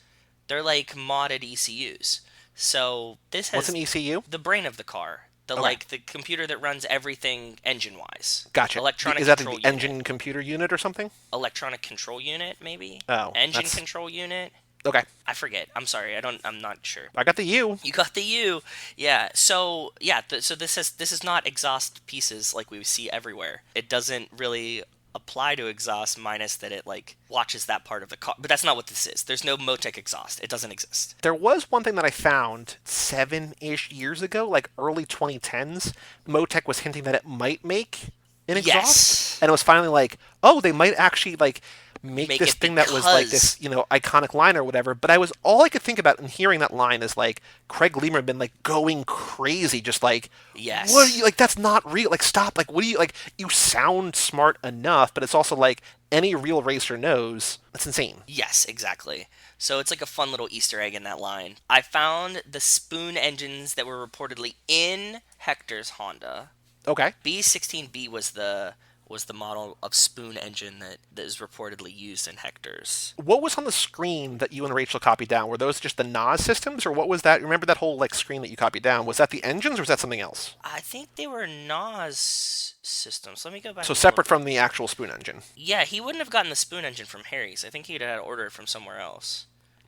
Speaker 2: They're like modded ECUs. So this has...
Speaker 1: What's an ECU?
Speaker 2: The brain of the car. The computer that runs everything engine-wise.
Speaker 1: Gotcha.
Speaker 2: Electronic
Speaker 1: Is that
Speaker 2: control
Speaker 1: the engine computer unit or something?
Speaker 2: Electronic control unit, maybe?
Speaker 1: Oh.
Speaker 2: Engine control unit?
Speaker 1: Okay.
Speaker 2: I forget. I'm sorry. I'm not sure.
Speaker 1: I got the U.
Speaker 2: You got the U. Yeah. So, so this is not exhaust pieces like we see everywhere. It doesn't really apply to exhaust, minus that it like watches that part of the car. But that's not what this is. There's no Motec exhaust. It doesn't exist.
Speaker 1: There was one thing that I found 7-ish years ago, like early 2010s. Motec was hinting that it might make an exhaust.
Speaker 2: Yes.
Speaker 1: And it was finally like, oh, they might actually like... make
Speaker 2: Make
Speaker 1: this
Speaker 2: it
Speaker 1: thing that was like
Speaker 2: because
Speaker 1: this, iconic line or whatever. But all I could think about in hearing that line is like Craig Leamer been like going crazy, just like, what are
Speaker 2: yes.
Speaker 1: you like? That's not real. Like, stop. Like, what do you like? You sound smart enough, but it's also like any real racer knows that's insane.
Speaker 2: Yes, exactly. So it's like a fun little Easter egg in that line. I found the spoon engines that were reportedly in Hector's Honda.
Speaker 1: Okay.
Speaker 2: B16B was the model of spoon engine that is reportedly used in Hector's.
Speaker 1: What was on the screen that you and Rachel copied down? Were those just the NOS systems, or what was that? Remember that whole like screen that you copied down? Was that the engines, or was that something else?
Speaker 2: I think they were NOS systems. Let me go back
Speaker 1: So
Speaker 2: and look.
Speaker 1: separate from the actual spoon engine.
Speaker 2: Yeah, he wouldn't have gotten the spoon engine from Harry's. I think he'd had to order it from somewhere else.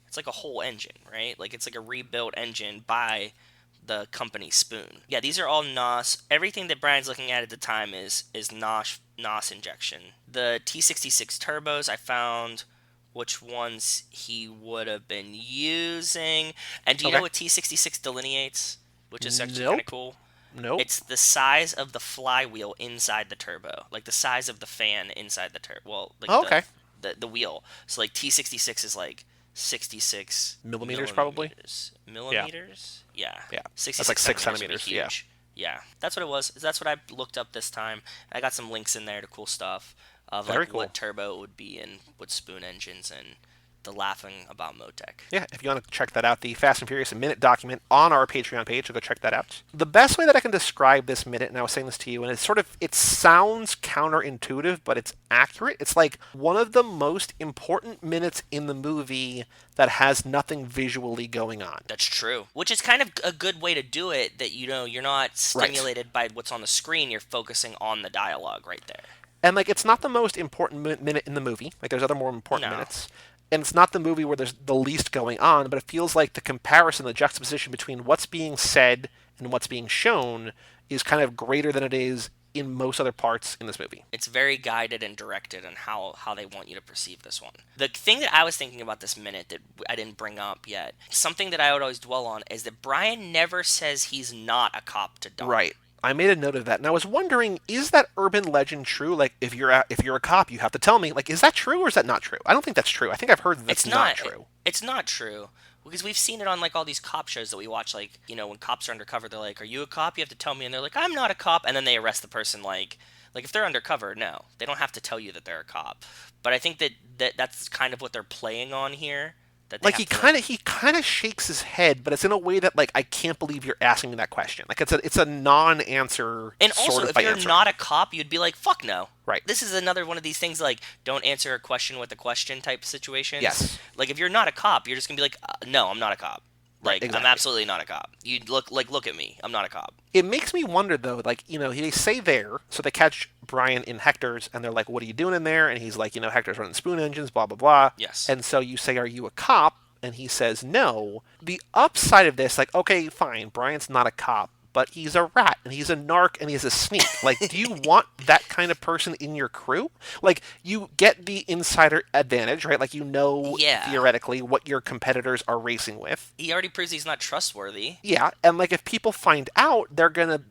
Speaker 2: It's like a whole engine, right? Like it's like a rebuilt engine by the company Spoon. Yeah, these are all NOS. Everything that Brian's looking at the time is NOS injection. The T66 turbos, I found which ones he would have been using. And do you
Speaker 1: Okay.
Speaker 2: know what T66 delineates? Which is actually kind of
Speaker 1: Nope.
Speaker 2: cool.
Speaker 1: Nope.
Speaker 2: It's the size of the flywheel inside the turbo, like the size of the fan inside the turbo. Well, like
Speaker 1: Oh, okay.
Speaker 2: the wheel. So like T66 is like 66
Speaker 1: Millimeters, probably?
Speaker 2: Millimeters? Yeah.
Speaker 1: Yeah.
Speaker 2: 66
Speaker 1: That's like 6
Speaker 2: centimeters would be
Speaker 1: centimeters. Yeah.
Speaker 2: huge. Yeah. That's what it was. That's what I looked up this time. I got some links in there to cool stuff of
Speaker 1: Very
Speaker 2: like
Speaker 1: cool.
Speaker 2: what turbo it would be and what spoon engines and the laughing about Motec.
Speaker 1: Yeah, if you want to check that out, the Fast and Furious a Minute document on our Patreon page, so go check that out. The best way that I can describe this minute, and I was saying this to you, and it sounds counterintuitive, but it's accurate. It's like one of the most important minutes in the movie that has nothing visually going on.
Speaker 2: That's true. Which is kind of a good way to do it, that you're not stimulated by what's on the screen, you're focusing on the dialogue right there.
Speaker 1: And like it's not the most important minute in the movie. Like there's other more important
Speaker 2: No.
Speaker 1: minutes. And it's not the movie where there's the least going on, but it feels like the comparison, the juxtaposition between what's being said and what's being shown is kind of greater than it is in most other parts in this movie.
Speaker 2: It's very guided and directed on how they want you to perceive this one. The thing that I was thinking about this minute that I didn't bring up yet, something that I would always dwell on, is that Brian never says he's not a cop to Dom.
Speaker 1: Right. I made a note of that, and I was wondering, is that urban legend true? Like, if you're a cop, you have to tell me. Like, is that true or is that not true? I don't think that's true. I think I've heard that's not true.
Speaker 2: It's not true. Because we've seen it on like all these cop shows that we watch, like, when cops are undercover, they're like, "Are you a cop? You have to tell me." And they're like, "I'm not a cop." And then they arrest the person like if they're undercover, no. They don't have to tell you that they're a cop. But I think that's kind of what they're playing on here.
Speaker 1: Like he kind of shakes his head, but it's in a way that like I can't believe you're asking me that question. Like it's a non-answer.
Speaker 2: And also,
Speaker 1: sort of
Speaker 2: if
Speaker 1: by
Speaker 2: you're
Speaker 1: answering.
Speaker 2: not a cop, you'd be like, "Fuck no."
Speaker 1: Right.
Speaker 2: This is another one of these things like don't answer a question with a question type situations.
Speaker 1: Yes.
Speaker 2: Like if you're not a cop, you're just gonna be like, "No, I'm not a cop." Like
Speaker 1: Right, exactly.
Speaker 2: I'm absolutely not a cop. You look at me. I'm not a cop.
Speaker 1: It makes me wonder though, like they say there, so they catch Brian in Hector's, and they're like, "What are you doing in there?" And he's like, "Hector's running spoon engines, blah blah blah."
Speaker 2: Yes.
Speaker 1: And so you say, "Are you a cop?" And he says no. The upside of this, like, okay, fine, Brian's not a cop, but he's a rat, and he's a narc, and he's a sneak. Like, do you want that kind of person in your crew? Like, you get the insider advantage, right? Like, theoretically what your competitors are racing with.
Speaker 2: He already proves he's not trustworthy.
Speaker 1: Yeah, and, like, if people find out, they're gonna,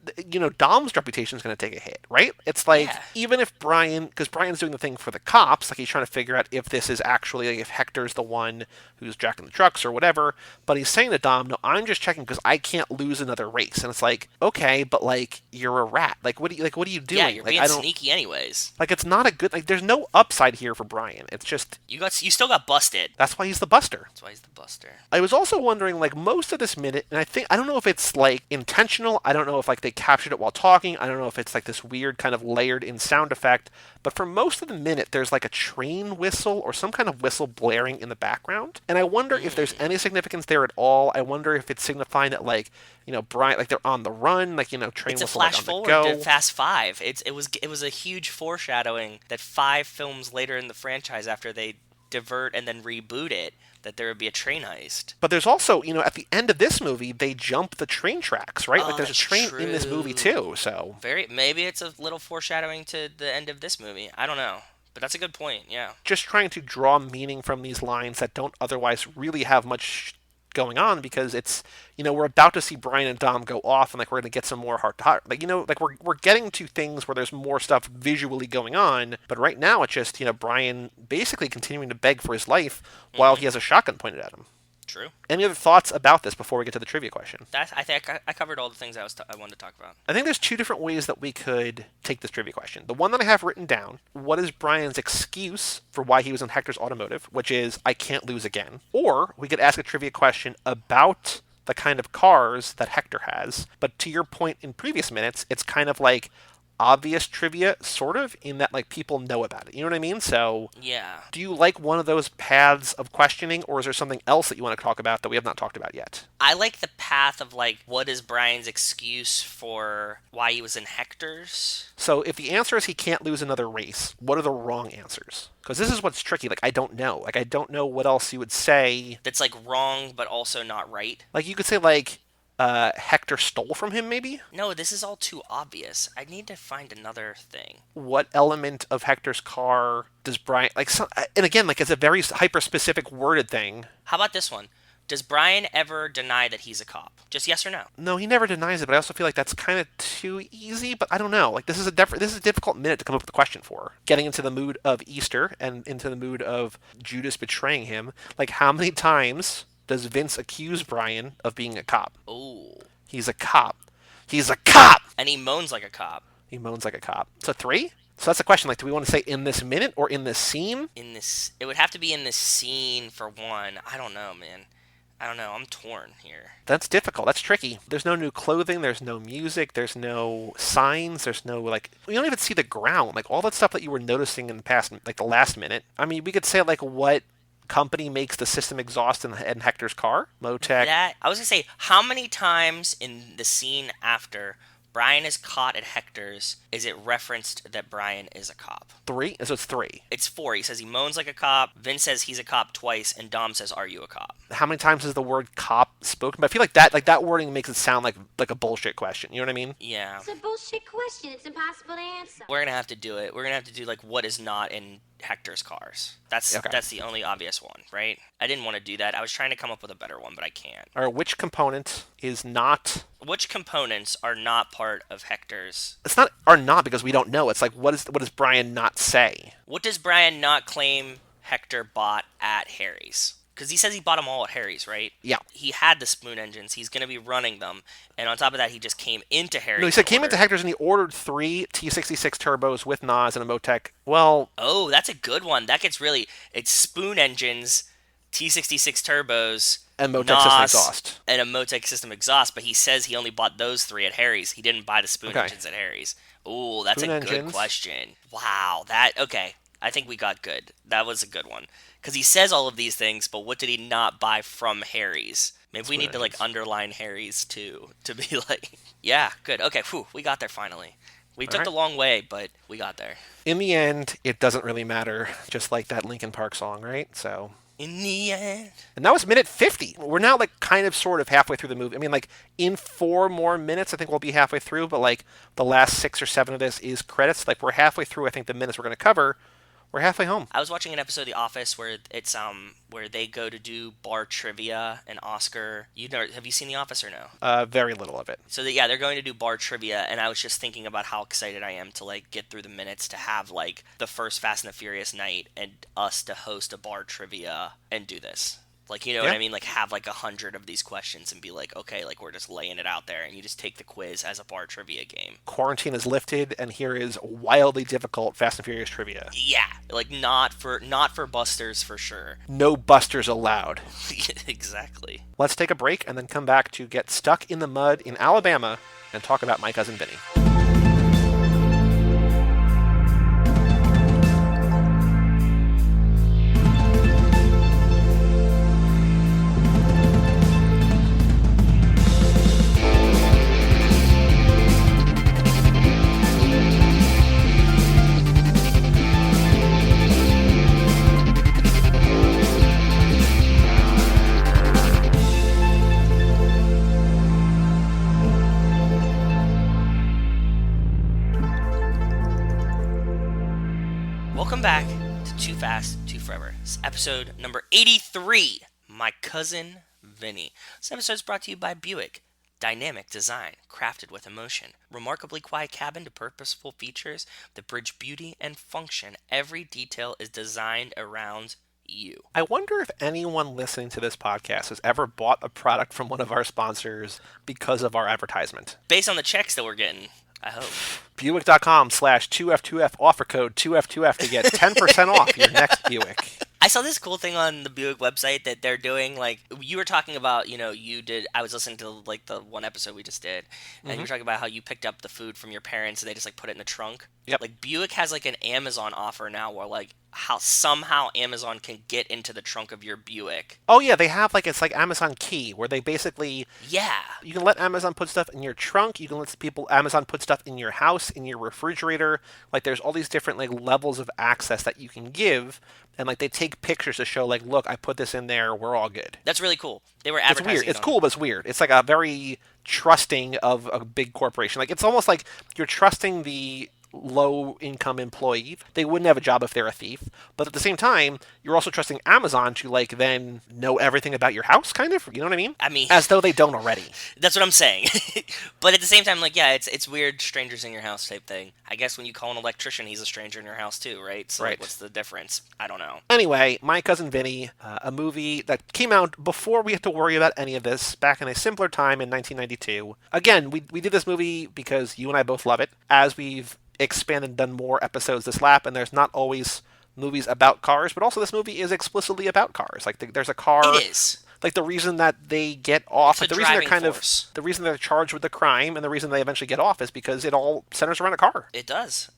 Speaker 1: Dom's reputation is gonna take a hit, right? It's like, even if because Brian's doing the thing for the cops, like, he's trying to figure out if this is actually, like, if Hector's the one who's jacking the trucks or whatever, but he's saying to Dom, no, I'm just checking because I can't lose another race. And it's like, okay, but like you're a rat. What are you doing?
Speaker 2: Yeah, you're
Speaker 1: like,
Speaker 2: being sneaky anyways.
Speaker 1: Like it's not a good there's no upside here for Brian. It's just
Speaker 2: you still got busted.
Speaker 1: That's why he's the buster.
Speaker 2: I
Speaker 1: was also wondering, like, most of this minute, and I don't know if it's like intentional, I don't know if like they captured it while talking, I don't know if it's like this weird kind of layered in sound effect, but for most of the minute there's like a train whistle or some kind of whistle blaring in the background. And I wonder if there's any significance there at all. I wonder if it's signifying that, like, Brian, like, they're on the run, like, train
Speaker 2: it's
Speaker 1: whistle,
Speaker 2: a flash
Speaker 1: like, on
Speaker 2: forward
Speaker 1: the go.
Speaker 2: to Fast 5. It was a huge foreshadowing that 5 films later in the franchise, after they divert and then reboot it, that there would be a train heist.
Speaker 1: But there's also, at the end of this movie, they jump the train tracks, right?
Speaker 2: Oh,
Speaker 1: like, there's a train in this movie too, so.
Speaker 2: Maybe it's a little foreshadowing to the end of this movie. I don't know. But that's a good point, yeah.
Speaker 1: Just trying to draw meaning from these lines that don't otherwise really have much going on because it's, we're about to see Brian and Dom go off and like we're going to get some more heart to heart. Like, like we're getting to things where there's more stuff visually going on, but right now it's just, Brian basically continuing to beg for his life while he has a shotgun pointed at him.
Speaker 2: True.
Speaker 1: Any other thoughts about this before we get to the trivia question?
Speaker 2: I think I covered all the things I wanted to talk about.
Speaker 1: I think there's two different ways that we could take this trivia question. The one that I have written down, what is Brian's excuse for why he was in Hector's automotive, which is, I can't lose again. Or we could ask a trivia question about the kind of cars that Hector has. But to your point in previous minutes, it's kind of like obvious trivia, sort of, in that like people know about it. You know what I mean? So
Speaker 2: yeah.
Speaker 1: Do you like one of those paths of questioning, or is there something else that you want to talk about that we have not talked about yet?
Speaker 2: I like the path of like, what is Brian's excuse for why he was in Hector's?
Speaker 1: So if the answer is he can't lose another race, what are the wrong answers? Because this is what's tricky. Like, I don't know. Like, I don't know what else you would say.
Speaker 2: That's like wrong, but also not right.
Speaker 1: Like, you could say like, Hector stole from him, maybe?
Speaker 2: No, this is all too obvious. I need to find another thing.
Speaker 1: What element of Hector's car does Brian... and again, like, it's a very hyper-specific worded thing.
Speaker 2: How about this one? Does Brian ever deny that he's a cop? Just yes or no?
Speaker 1: No, he never denies it, but I also feel like that's kind of too easy, but I don't know. Like, this is a difficult minute to come up with a question for. Getting into the mood of Easter and into the mood of Judas betraying him. Like, how many times does Vince accuse Brian of being a cop?
Speaker 2: Oh.
Speaker 1: He's a cop. He's a cop!
Speaker 2: And he moans like a cop.
Speaker 1: He moans like a cop. So 3? So that's the question. Like, do we want to say in this minute or in this scene?
Speaker 2: It would have to be in this scene for one. I don't know, man. I don't know. I'm torn here.
Speaker 1: That's difficult. That's tricky. There's no new clothing. There's no music. There's no signs. There's no, like, we don't even see the ground. Like, all that stuff that you were noticing in the past, like, the last minute. I mean, we could say, like, what company makes the system exhaust in Hector's car? Motec.
Speaker 2: I was going to say, how many times in the scene after Brian is caught at Hector's is it referenced that Brian is a cop?
Speaker 1: 3? So it's 3.
Speaker 2: It's 4. He says he moans like a cop, Vince says he's a cop twice, and Dom says, are you a cop?
Speaker 1: How many times is the word cop spoken? But I feel like that wording makes it sound like a bullshit question. You know what I mean?
Speaker 2: Yeah.
Speaker 6: It's a bullshit question. It's impossible to answer.
Speaker 2: We're going to have to do it. We're going to have to do, like, what is not in Hector's cars. That's the only obvious one, right? I didn't want to do that. I was trying to come up with a better one, but I can't.
Speaker 1: Or which component is not...
Speaker 2: Which components are not part of Hector's...
Speaker 1: It's not are not because we don't know. It's like, what does Brian not say?
Speaker 2: What does Brian not claim Hector bought at Harry's? Because he says he bought them all at Harry's, right?
Speaker 1: Yeah.
Speaker 2: He had the spoon engines. He's going to be running them. And on top of that, he just came into Harry's.
Speaker 1: No, he said came into Hector's and he ordered 3 T66 turbos with NOS and a Motec. Well...
Speaker 2: Oh, that's a good one. That gets really... It's spoon engines, T66 turbos...
Speaker 1: And Motec system exhaust.
Speaker 2: And a Motec system exhaust, but he says he only bought those 3 at Harry's. He didn't buy the spoon engines at Harry's. Ooh, that's spoon a good question. Wow, okay. I think we got good. That was a good one. Because he says all of these things, but what did he not buy from Harry's? Maybe we need to, like, underline Harry's, too, to be like, yeah, good. Okay, we got there finally. We took the long way, but we got there.
Speaker 1: In the end, it doesn't really matter, just like that Linkin Park song, right? So...
Speaker 2: In the end.
Speaker 1: And that was minute 50. We're now, like, kind of sort of halfway through the movie. I mean, like, in 4 more minutes, I think we'll be halfway through, but, like, the last 6 or 7 of this is credits. Like, we're halfway through, I think, the minutes we're going to cover. We're halfway home.
Speaker 2: I was watching an episode of The Office where it's where they go to do bar trivia, and Oscar. Have you seen The Office or no?
Speaker 1: Very little of it.
Speaker 2: So they're going to do bar trivia, and I was just thinking about how excited I am to like get through the minutes to have like the first Fast and the Furious night and us to host a bar trivia and do this. Like, you know what I mean? Like, have, like, 100 of these questions and be like, okay, like, we're just laying it out there, and you just take the quiz as a bar trivia game.
Speaker 1: Quarantine is lifted, and here is wildly difficult Fast and Furious trivia.
Speaker 2: Yeah, like, not for busters, for sure.
Speaker 1: No busters allowed.
Speaker 2: Exactly.
Speaker 1: Let's take a break and then come back to get stuck in the mud in Alabama and talk about My Cousin Vinny.
Speaker 2: Welcome back to Too Fast, Too Forever. It's episode number 83, My Cousin Vinny. This episode is brought to you by Buick. Dynamic design, crafted with emotion. Remarkably quiet cabin to purposeful features that bridge beauty and function. Every detail is designed around you.
Speaker 1: I wonder if anyone listening to this podcast has ever bought a product from one of our sponsors because of our advertisement.
Speaker 2: Based on the checks that we're getting, I hope.
Speaker 1: Buick.com/2F2F offer code 2F2F to get 10% off your next Buick.
Speaker 2: I saw this cool thing on the Buick website that they're doing, like, you were talking about, I was listening to, like, the one episode we just did, and you were talking about how you picked up the food from your parents and they just, like, put it in the trunk.
Speaker 1: Yep.
Speaker 2: Like, Buick has, like, an Amazon offer now where, like, how somehow Amazon can get into the trunk of your Buick.
Speaker 1: Oh, yeah, they have, like, it's like Amazon Key, where they basically...
Speaker 2: Yeah.
Speaker 1: You can let Amazon put stuff in your trunk, you can let Amazon put stuff in your house, in your refrigerator. Like, there's all these different, like, levels of access that you can give, and, like, they take pictures to show, like, look, I put this in there, we're all good.
Speaker 2: That's really cool. They were
Speaker 1: It's
Speaker 2: advertising
Speaker 1: weird. It's cool, but it's weird. It's, like, a very trusting of a big corporation. Like, it's almost like you're trusting the low-income employee. They wouldn't have a job if they're a thief. But at the same time, you're also trusting Amazon to, like, then know everything about your house, kind of. You know what I mean?
Speaker 2: I mean...
Speaker 1: As though they don't already.
Speaker 2: That's what I'm saying. But at the same time, like, yeah, it's weird strangers in your house type thing. I guess when you call an electrician, he's a stranger in your house too, right? So,
Speaker 1: right.
Speaker 2: Like, what's the difference? I don't know.
Speaker 1: Anyway, My Cousin Vinny, a movie that came out before we had to worry about any of this, back in a simpler time in 1992. Again, we did this movie because you and I both love it. As we've expanded and done more episodes this lap, and there's not always movies about cars, but also this movie is explicitly about cars. Like, there's a car...
Speaker 2: It is.
Speaker 1: Like, the reason that they get off,
Speaker 2: like
Speaker 1: the reason they're kind
Speaker 2: force.
Speaker 1: of, the reason they're charged with the crime, and the reason they eventually get off is because it all centers around a car.
Speaker 2: It does.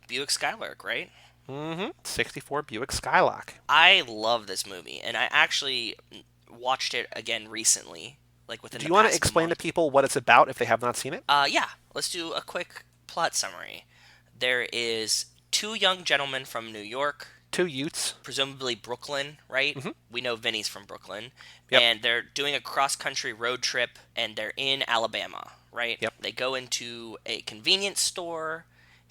Speaker 2: Buick Skylark, right?
Speaker 1: Mm-hmm. 64 Buick Skylark.
Speaker 2: I love this movie, and I actually watched it again recently, like within the past month.
Speaker 1: Do you want to explain to people what it's about if they have not seen it?
Speaker 2: Yeah. Let's do a quick plot summary. There is two young gentlemen from New York.
Speaker 1: Two Utes.
Speaker 2: Presumably Brooklyn, right?
Speaker 1: Mm-hmm.
Speaker 2: We know Vinny's from Brooklyn.
Speaker 1: Yep.
Speaker 2: And they're doing a cross-country road trip, and they're in Alabama, right?
Speaker 1: Yep.
Speaker 2: They go into a convenience store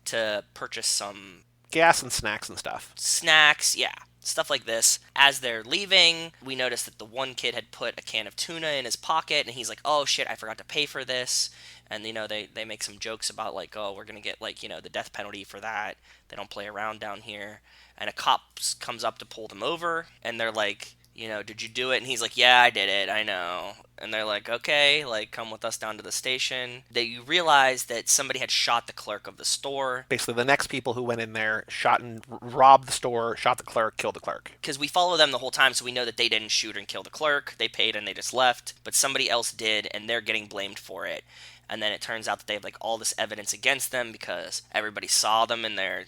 Speaker 2: to purchase some...
Speaker 1: gas and snacks and stuff.
Speaker 2: Snacks, yeah. Stuff like this. As they're leaving, we notice that the one kid had put a can of tuna in his pocket, and he's like, oh shit, I forgot to pay for this. And, they make some jokes about, like, oh, we're going to get, like, the death penalty for that. They don't play around down here. And a cop comes up to pull them over, and they're like, did you do it? And he's like, yeah, I did it, I know. And they're like, okay, like, come with us down to the station. You realize that somebody had shot the clerk of the store.
Speaker 1: Basically, the next people who went in there shot and robbed the store, shot the clerk, killed the clerk.
Speaker 2: Because we follow them the whole time, so we know that they didn't shoot and kill the clerk. They paid and they just left. But somebody else did, and they're getting blamed for it. And then it turns out that they have, like, all this evidence against them because everybody saw them in their,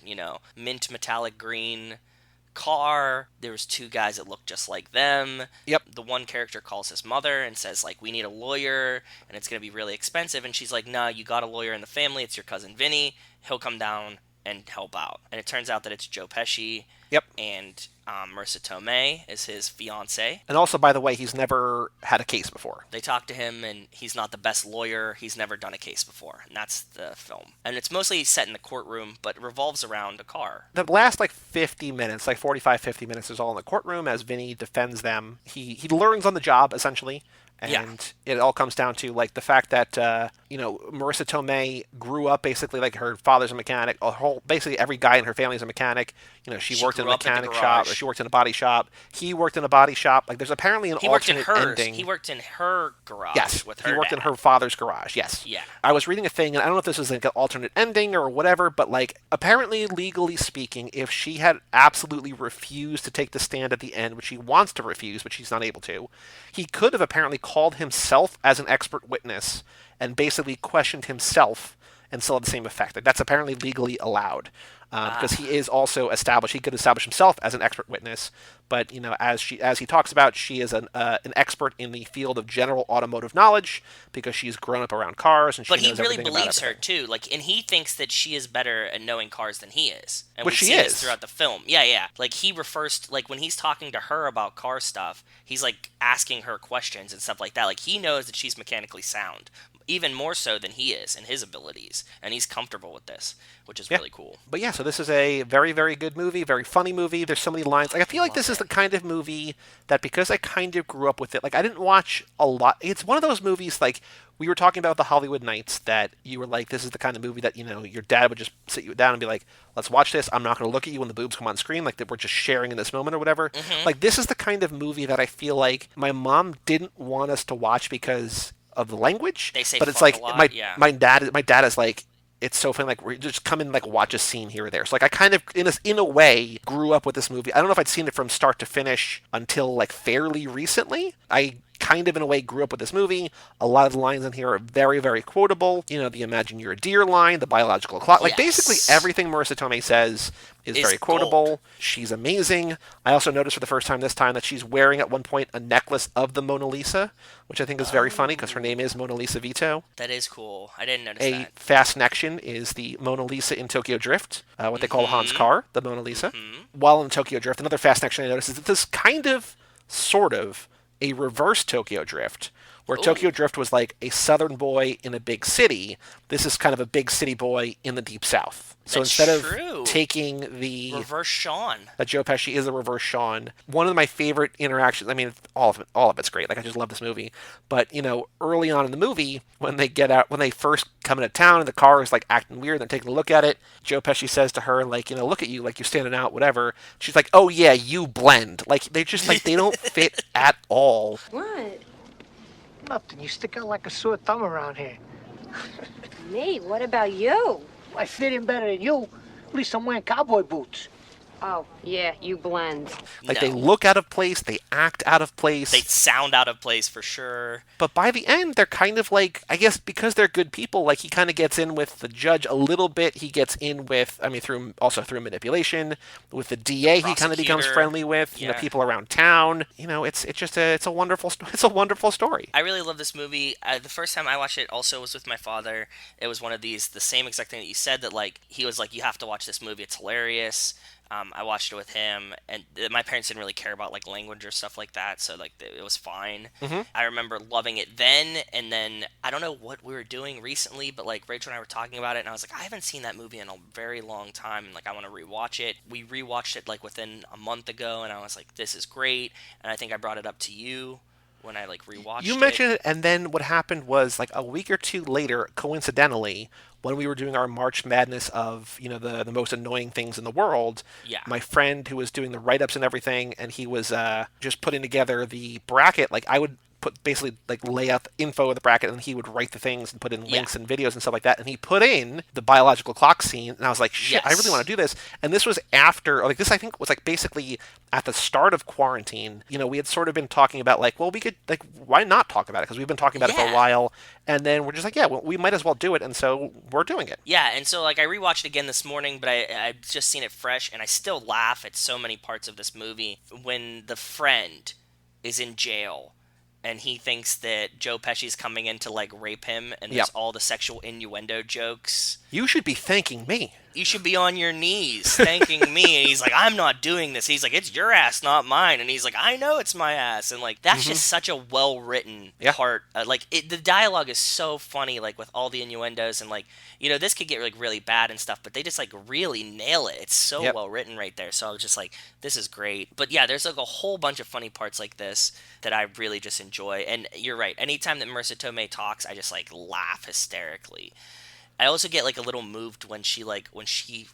Speaker 2: mint metallic green car. There was two guys that looked just like them.
Speaker 1: Yep.
Speaker 2: The one character calls his mother and says, like, we need a lawyer, and it's going to be really expensive. And she's like, nah, you got a lawyer in the family. It's your cousin Vinny. He'll come down and help out. And it turns out that it's Joe Pesci.
Speaker 1: Yep.
Speaker 2: And Marisa Tomei is his fiance.
Speaker 1: And also, by the way, he's never had a case before.
Speaker 2: They talk to him, and he's not the best lawyer. He's never done a case before, and that's the film. And it's mostly set in the courtroom, but revolves around a car.
Speaker 1: The last, 50 minutes, 45, 50 minutes is all in the courtroom as Vinny defends them. He learns on the job, essentially. And it all comes down to, the fact that, Marisa Tomei grew up basically like her father's a mechanic. Basically every guy in her family is a mechanic. She worked in a mechanic shop, or she worked in a body shop. He worked in a body shop. Like, there's apparently an alternate ending.
Speaker 2: He worked in her garage.
Speaker 1: Yes,
Speaker 2: with her
Speaker 1: he worked
Speaker 2: dad.
Speaker 1: in her father's garage. Yes.
Speaker 2: Yeah.
Speaker 1: I was reading a thing, and I don't know if this is like an alternate ending or whatever, but apparently, legally speaking, if she had absolutely refused to take the stand at the end, which she wants to refuse, but she's not able to, he could have apparently called himself as an expert witness and basically questioned himself and still had the same effect. That's apparently legally allowed. Because he is also established. He could establish himself as an expert witness, but as he talks about, she is an expert in the field of general automotive knowledge because she's grown up around cars and she knows everything about everything.
Speaker 2: But he really believes her too. And he thinks that she is better at knowing cars than he is. And
Speaker 1: Which
Speaker 2: we
Speaker 1: she
Speaker 2: see
Speaker 1: is
Speaker 2: this throughout the film. Yeah. He refers to, when he's talking to her about car stuff, he's asking her questions and stuff like that. He knows that she's mechanically sound. even more so than he is in his abilities, and he's comfortable with this, which is
Speaker 1: Yeah.
Speaker 2: really cool.
Speaker 1: But yeah, so this is a very, very good movie, very funny movie. There's so many lines. Like I feel like this is the kind of movie that because I kind of grew up with it, like I didn't watch a lot. It's one of those movies like we were talking about the Hollywood Nights that you were like, this is the kind of movie that, your dad would just sit you down and be like, let's watch this. I'm not going to look at you when the boobs come on screen, like that we're just sharing in this moment or whatever. Like this is the kind of movie that I feel like my mom didn't want us to watch because of the language.
Speaker 2: They say
Speaker 1: but it's
Speaker 2: fuck
Speaker 1: like
Speaker 2: a lot,
Speaker 1: my
Speaker 2: yeah.
Speaker 1: my dad is like, it's so funny. Like we just come in and like watch a scene here or there. So like I kind of in a way grew up with this movie. I don't know if I'd seen it from start to finish until like fairly recently. I kind of in a way grew up with this movie. A lot of the lines in here are very, very quotable. The imagine you're a deer line, the biological clock. Like basically everything Marisa Tomei says is very quotable.
Speaker 2: Gold.
Speaker 1: She's amazing. I also noticed for the first time this time that she's wearing at one point a necklace of the Mona Lisa, which I think is very funny because her name is Mona Lisa Vito.
Speaker 2: That is cool. I didn't notice
Speaker 1: A
Speaker 2: that.
Speaker 1: Fastnection is the Mona Lisa in Tokyo Drift, what they call Hans car, the Mona Lisa. While in Tokyo Drift, another Fastnection I noticed is that this kind of, sort of, a reverse Tokyo Drift, where Tokyo Drift was like a southern boy in a big city. This is kind of a big city boy in the deep south. So
Speaker 2: That's
Speaker 1: instead
Speaker 2: true.
Speaker 1: of taking the
Speaker 2: Reverse Sean.
Speaker 1: Joe Pesci is a reverse Sean. One of my favorite interactions. I mean, all of it's great. Like I just love this movie. But early on in the movie, when they first come into town and the car is like acting weird, they're taking a look at it. Joe Pesci says to her, like, look at you, like you're standing out, whatever. She's like, oh yeah, you blend. Like they just like they don't fit at all.
Speaker 6: What?
Speaker 7: Nothing. You stick out like a sore thumb around here.
Speaker 6: Me? What about you?
Speaker 7: I fit in better than you. At least I'm wearing cowboy boots.
Speaker 6: Oh, yeah, you blend.
Speaker 1: Like they look out of place, they act out of place.
Speaker 2: They sound out of place for sure.
Speaker 1: But by the end, they're kind of like, I guess because they're good people, like he kind of gets in with the judge a little bit. He gets in with, through manipulation. With the DA, he kind of becomes friendly with.
Speaker 2: Yeah.
Speaker 1: People around town. It's a wonderful story.
Speaker 2: I really love this movie. The first time I watched it also was with my father. It was one of the same exact thing that you said, that like he was like, you have to watch this movie. It's hilarious. I watched it with him, and my parents didn't really care about like language or stuff like that, so like it was fine. I remember loving it then, and then I don't know what we were doing recently, but like Rachel and I were talking about it, and I was like, I haven't seen that movie in a very long time, and like I want to rewatch it. We rewatched it like within a month ago, and I was like, this is great, and I think I brought it up to you when I like rewatched it.
Speaker 1: You mentioned it, and then what happened was like a week or two later, coincidentally, when we were doing our March Madness of the most annoying things in the world, my friend who was doing the write-ups and everything, and he was just putting together the bracket. Like I would basically like lay out the info of the bracket, and he would write the things and put in links and videos and stuff like that. And he put in the biological clock scene, and I was like, shit, I really want to do this. And this was after, like this I think was like basically at the start of quarantine. We had sort of been talking about like, well, we could like, why not talk about it? Because we've been talking about it for a while, and then we're just like, yeah, well, we might as well do it, and so we're doing it.
Speaker 2: Yeah, and so like I rewatched it again this morning, but I've just seen it fresh, and I still laugh at so many parts of this movie. When the friend is in jail, and he thinks that Joe Pesci's coming in to like rape him, and there's all the sexual innuendo jokes.
Speaker 1: You should be thanking me.
Speaker 2: You should be on your knees thanking me. And he's like, I'm not doing this. He's like, it's your ass, not mine. And he's like, I know it's my ass. And like, that's just such a well-written part. The dialogue is so funny, like with all the innuendos, and like, this could get like really bad and stuff, but they just like really nail it. It's so well written right there. So I was just like, this is great. But yeah, there's like a whole bunch of funny parts like this that I really just enjoy. And you're right. Anytime that Marisa Tomei talks, I just like laugh hysterically. I also get like a little moved when she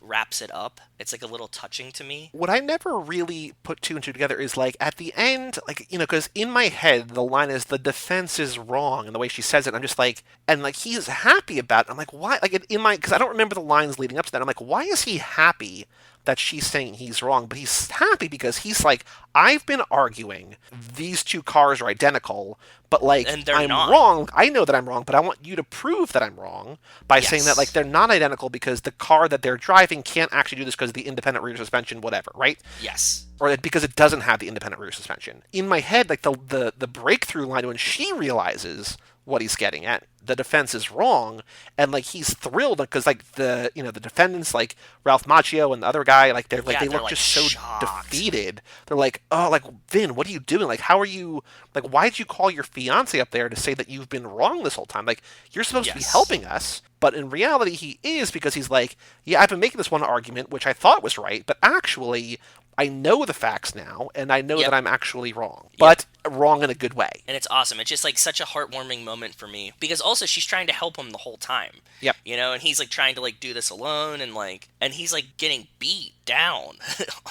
Speaker 2: wraps it up. It's like a little touching to me.
Speaker 1: What I never really put two and two together is like at the end, like because in my head the line is the defense is wrong, and the way she says it, I'm just like, and like he's happy about it. I'm like, why? Like because I don't remember the lines leading up to that. I'm like, why is he happy that she's saying he's wrong? But he's happy because he's like, I've been arguing these two cars are identical, but like I'm wrong. I know that I'm wrong, but I want you to prove that I'm wrong by saying that like they're not identical because the car that they're driving can't actually do this because of the independent rear suspension, whatever, right?
Speaker 2: Yes.
Speaker 1: Or because it doesn't have the independent rear suspension. In my head, like the breakthrough line when she realizes what he's getting at. The defense is wrong, and like he's thrilled because like the defendants like Ralph Macchio and the other guy like they look
Speaker 2: like,
Speaker 1: just so
Speaker 2: shocked.
Speaker 1: defeated. They're like, oh, like Vin, what are you doing? Like, how are you? Like, why did you call your fiance up there to say that you've been wrong this whole time? Like, you're supposed to be helping us. But in reality, he is, because he's like, yeah, I've been making this one argument, which I thought was right, but actually, I know the facts now, and I know that I'm actually wrong. But wrong in a good way.
Speaker 2: And it's awesome. It's just like such a heartwarming moment for me. Because also, she's trying to help him the whole time.
Speaker 1: Yep.
Speaker 2: You know, and he's like trying to like do this alone, and he's like getting beat down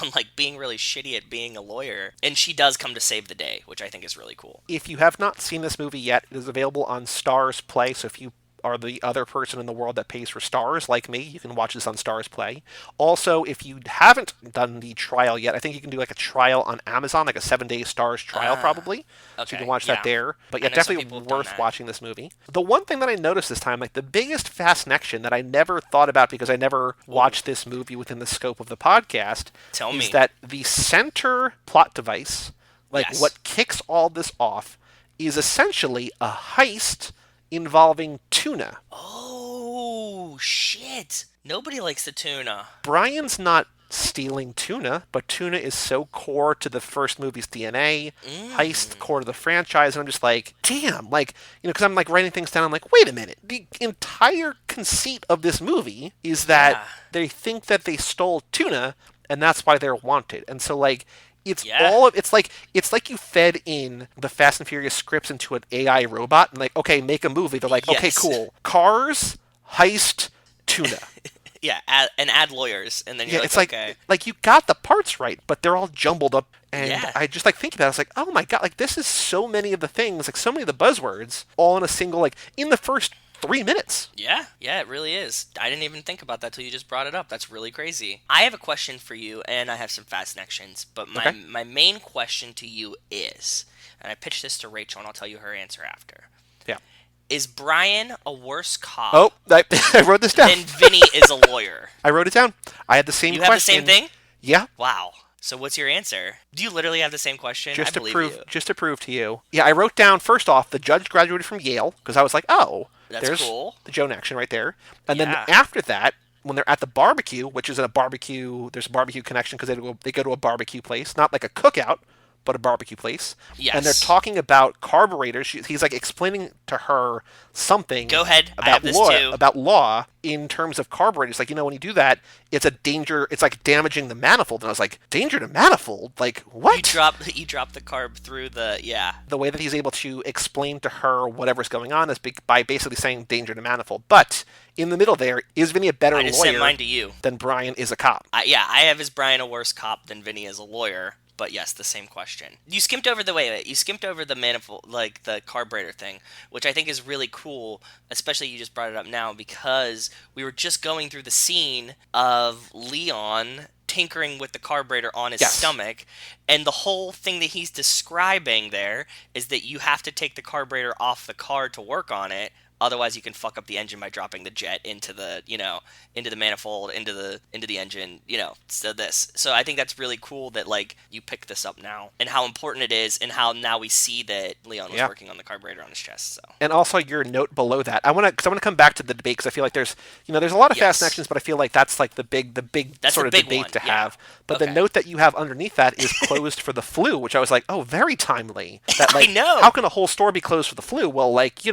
Speaker 2: on like being really shitty at being a lawyer. And she does come to save the day, which I think is really cool.
Speaker 1: If you have not seen this movie yet, it is available on Stars Play, so if you are the other person in the world that pays for Stars, like me, you can watch this on Stars Play. Also, if you haven't done the trial yet, I think you can do like a trial on Amazon, like a 7-day Stars trial probably.
Speaker 2: Okay,
Speaker 1: so you can watch that there. But yeah, definitely worth watching this movie. The one thing that I noticed this time, like the biggest Fastnection that I never thought about because I never watched this movie within the scope of the podcast, is that the center plot device, like what kicks all this off, is essentially a heist involving tuna.
Speaker 2: Oh, shit. Nobody likes the tuna.
Speaker 1: Brian's not stealing tuna, but tuna is so core to the first movie's DNA, heist core to the franchise, and I'm just like, damn, like, because I'm like writing things down, I'm like, wait a minute, the entire conceit of this movie is that they think that they stole tuna, and that's why they're wanted. And so, like, it's like you fed in the Fast and Furious scripts into an AI robot and like, okay, make a movie. They're like, okay, cool. Cars, heist, tuna.
Speaker 2: And add lawyers, and then you're like,
Speaker 1: it's okay. Like you got the parts right, but they're all jumbled up. And I just like think about it. I was like, oh my god, like this is so many of the things, like so many of the buzzwords, all in a single, like in the first 3 minutes.
Speaker 2: Yeah, it really is. I didn't even think about that till you just brought it up. That's really crazy. I have a question for you, and I have some Fastnections, but my main question to you is, and I pitched this to Rachel, and I'll tell you her answer after.
Speaker 1: Yeah.
Speaker 2: Is Brian a worse cop?
Speaker 1: Oh, I wrote this down.
Speaker 2: Than Vinny is a lawyer?
Speaker 1: I wrote it down. I had the same question.
Speaker 2: You have the same thing?
Speaker 1: Yeah.
Speaker 2: Wow. So what's your answer? Do you literally have the same question?
Speaker 1: Just to prove to you. Yeah, I wrote down, first off, the judge graduated from Yale, because I was like, oh, there's
Speaker 2: cool.
Speaker 1: The Joan action right there. And then after that, when they're at the barbecue, which is there's a barbecue connection because they go to a barbecue place, not like a cookout, but a barbecue place.
Speaker 2: Yes.
Speaker 1: And they're talking about carburetors. He's like explaining to her something.
Speaker 2: Go ahead.
Speaker 1: About
Speaker 2: I have this too.
Speaker 1: About law in terms of carburetors. Like, when you do that, it's a danger. It's like damaging the manifold. And I was like, danger to manifold? Like, what?
Speaker 2: You drop the carb through the,
Speaker 1: The way that he's able to explain to her whatever's going on is by basically saying danger to manifold. But in the middle there, is Vinny a better lawyer
Speaker 2: sent mine to you.
Speaker 1: Than Brian is a cop?
Speaker 2: I have is Brian a worse cop than Vinny is a lawyer? But yes, the same question. You skipped over the manifold, like the carburetor thing, which I think is really cool, especially you just brought it up now, because we were just going through the scene of Leon tinkering with the carburetor on his stomach, and the whole thing that he's describing there is that you have to take the carburetor off the car to work on it. Otherwise, you can fuck up the engine by dropping the jet into the manifold, into the engine, So I think that's really cool that, like, you pick this up now, and how important it is, and how now we see that Leon was working on the carburetor on his chest. So.
Speaker 1: And also your note below that, I want to come back to the debate, because I feel like there's a lot of Fastnections, but I feel like that's like the big sort of debate
Speaker 2: one.
Speaker 1: to have. But the note that you have underneath that is closed for the flu, which I was like, oh, very timely. That, like,
Speaker 2: I know.
Speaker 1: How can a whole store be closed for the flu? Well, like,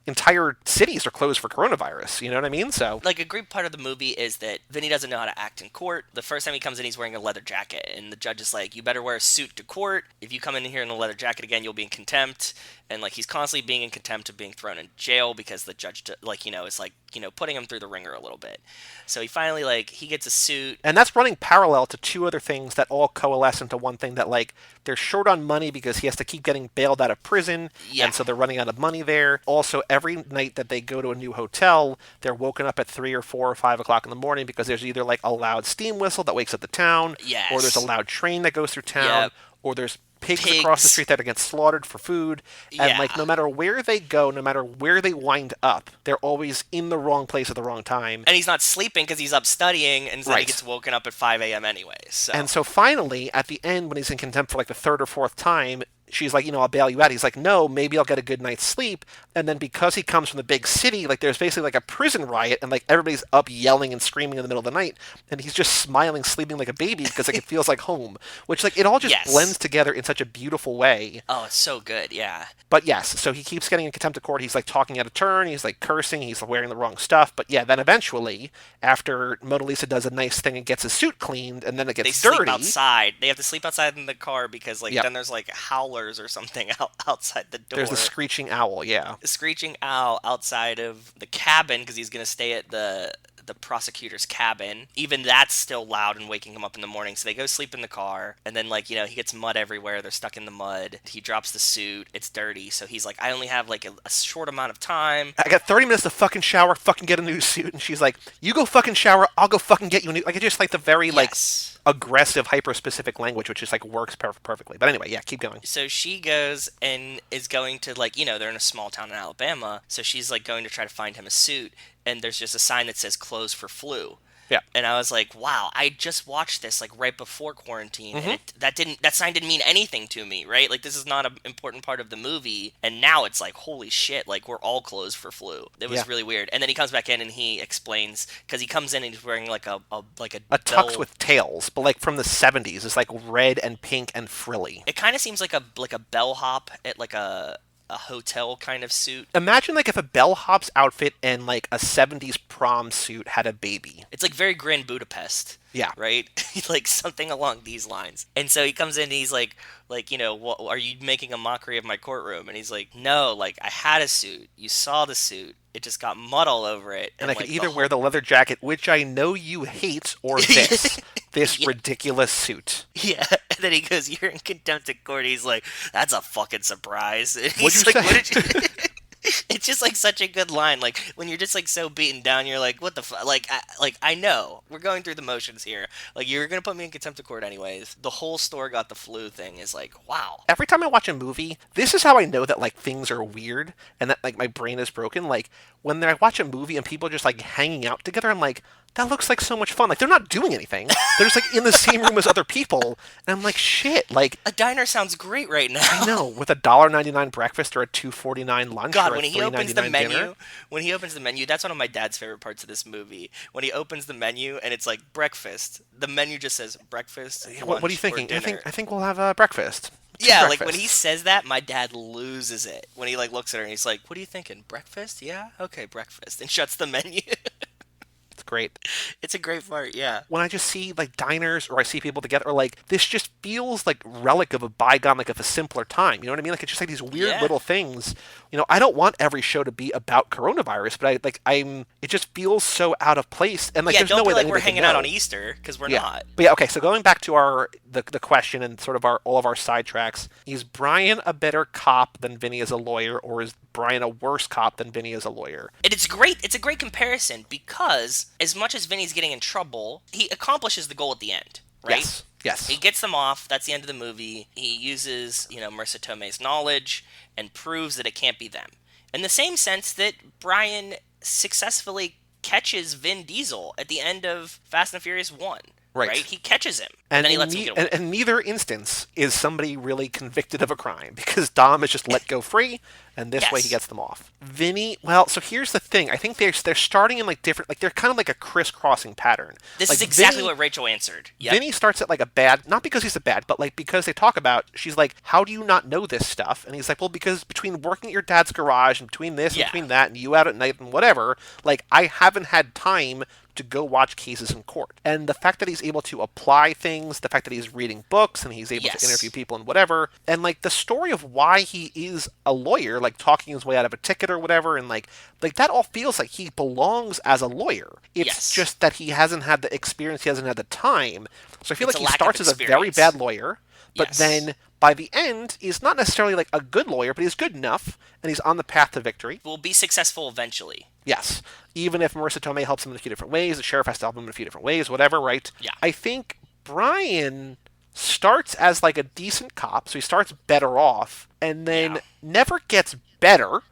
Speaker 1: entire cities are closed for coronavirus. You know what I mean? So,
Speaker 2: like, a great part of the movie is that Vinny doesn't know how to act in court. The first time he comes in, he's wearing a leather jacket, and the judge is like, you better wear a suit to court. If you come in here in a leather jacket again, you'll be in contempt. And, like, he's constantly being in contempt of being thrown in jail because the judge, like, is like, putting him through the ringer a little bit. So he finally, like, he gets a suit.
Speaker 1: And that's running parallel to two other things that all coalesce into one thing, that, like, they're short on money because he has to keep getting bailed out of prison.
Speaker 2: Yeah.
Speaker 1: And so they're running out of money there. Also, every night that they go to a new hotel, they're woken up at 3 or 4 or 5 o'clock in the morning because there's either, like, a loud steam whistle that wakes up the town.
Speaker 2: Yes.
Speaker 1: Or there's a loud train that goes through town. Or there's pigs across the street that get slaughtered for food. And, like, no matter where they go, no matter where they wind up, they're always in the wrong place at the wrong time.
Speaker 2: And he's not sleeping because he's up studying, and so he gets woken up at 5 a.m. anyways. So.
Speaker 1: And so finally, at the end, when he's in contempt for, like, the third or fourth time, she's like, I'll bail you out. He's like, no, maybe I'll get a good night's sleep. And then because he comes from the big city, like there's basically like a prison riot, and like everybody's up yelling and screaming in the middle of the night, and he's just smiling, sleeping like a baby because like it feels like home, which like it all just blends together in such a beautiful way.
Speaker 2: Oh, it's so good, yeah.
Speaker 1: But yes, so he keeps getting in contempt of court. He's like talking out of turn. He's like cursing. He's wearing the wrong stuff. But yeah, then eventually, after Mona Lisa does a nice thing and gets his suit cleaned, and then it gets dirty.
Speaker 2: They sleep outside. They have to sleep outside in the car because then there's like howlers or something outside the door.
Speaker 1: There's the screeching owl, yeah.
Speaker 2: The screeching owl outside of the cabin because he's gonna stay at the prosecutor's cabin. Even that's still loud and waking him up in the morning. So they go sleep in the car, and then he gets mud everywhere. They're stuck in the mud. He drops the suit. It's dirty. So he's like, I only have like a short amount of time.
Speaker 1: I got 30 minutes to fucking shower, fucking get a new suit. And she's like, you go fucking shower, I'll go fucking get you a new. Like, it's just like the very aggressive, hyper-specific language, which just like works perfectly. But anyway, yeah, keep going.
Speaker 2: So she goes and is going to they're in a small town in Alabama. So she's like going to try to find him a suit. And there's just a sign that says closed for flu.
Speaker 1: Yeah.
Speaker 2: And I was like, wow, I just watched this like right before quarantine. And that sign didn't mean anything to me, right? Like, this is not an important part of the movie. And now it's like, holy shit, like we're all closed for flu. It was really weird. And then he comes back in and he explains, because he comes in and he's wearing like a
Speaker 1: tux with tails, but like from the 70s. It's like red and pink and frilly.
Speaker 2: It kind of seems like a bellhop at like a hotel kind of suit.
Speaker 1: Imagine like if a bellhop's outfit and like a 70s prom suit had a baby.
Speaker 2: It's like very Grand Budapest.
Speaker 1: Yeah.
Speaker 2: Right? Like something along these lines. And so he comes in and he's like, what, are you making a mockery of my courtroom? And he's like, no, like I had a suit. You saw the suit. It just got mud all over it.
Speaker 1: And I could either wear the leather jacket, which I know you hate, or this ridiculous suit.
Speaker 2: Yeah. And then he goes, you're in contempt of court. He's like, that's a fucking surprise. And
Speaker 1: What'd you say?
Speaker 2: What did you... It's just like such a good line. Like when you're just like so beaten down, you're like, what the fuck? I know we're going through the motions here. Like, you're gonna put me in contempt of court anyways. The whole store got the flu thing is like, wow.
Speaker 1: Every time I watch a movie, this is how I know that like things are weird and that like my brain is broken. Like when I watch a movie and people are just like hanging out together, I'm like, that looks like so much fun. Like, they're not doing anything. They're just like in the same room as other people. And I'm like, shit. Like,
Speaker 2: a diner sounds great right now.
Speaker 1: I know, with a $1.99 breakfast or a $2.49 lunch.
Speaker 2: God,
Speaker 1: or
Speaker 2: when he opens the
Speaker 1: dinner.
Speaker 2: menu, that's one of my dad's favorite parts of this movie. When he opens the menu and it's like breakfast, the menu just says breakfast.
Speaker 1: What are you thinking?
Speaker 2: I
Speaker 1: think we'll have breakfast.
Speaker 2: Yeah, breakfast. Like when he says that, my dad loses it. When he like looks at her and he's like, "What are you thinking? Breakfast? Yeah, okay, breakfast," and shuts the menu.
Speaker 1: It's great.
Speaker 2: It's a great part, yeah.
Speaker 1: When I just see like diners or I see people together, or like this just feels like relic of a bygone, like of a simpler time. You know what I mean? Like it's just like these weird little things. I don't want every show to be about coronavirus, but it just feels so out of place. And like there's no way
Speaker 2: like we're hanging out on Easter because we're not.
Speaker 1: But yeah, okay. So going back to the question and sort of all of our sidetracks, is Brian a better cop than Vinny as a lawyer, or is Brian a worse cop than Vinny as a lawyer?
Speaker 2: And it's great. It's a great comparison because as much as Vinny's getting in trouble, he accomplishes the goal at the end, right?
Speaker 1: Yes.
Speaker 2: He gets them off. That's the end of the movie. He uses, Marisa Tomei's knowledge and proves that it can't be them. In the same sense that Brian successfully catches Vin Diesel at the end of Fast and Furious 1. Right? He catches him, and then he lets him get away.
Speaker 1: And neither instance is somebody really convicted of a crime, because Dom is just let go free, and this way he gets them off. Vinny, well, so here's the thing. I think they're starting in like different, like they're kind of like a crisscrossing pattern.
Speaker 2: This
Speaker 1: like
Speaker 2: is exactly what Rachel answered. Yep.
Speaker 1: Vinny starts at like a bad, not because he's a bad, but like because they talk about, she's like, how do you not know this stuff? And he's like, well, because between working at your dad's garage and between this and between that and you out at night and whatever, like I haven't had time to go watch cases in court. And the fact that he's able to apply things, the fact that he's reading books and he's able to interview people and whatever, and like the story of why he is a lawyer, like talking his way out of a ticket or whatever, and like that all feels like he belongs as a lawyer. It's just that he hasn't had the experience, he hasn't had the time. So I feel like he starts as a very bad lawyer, but then by the end, he's not necessarily like a good lawyer, but he's good enough, and he's on the path to victory.
Speaker 2: Will be successful eventually.
Speaker 1: Yes. Even if Marisa Tomei helps him in a few different ways, the sheriff has to help him in a few different ways, whatever, right?
Speaker 2: Yeah.
Speaker 1: I think Brian starts as like a decent cop, so he starts better off, and then never gets better,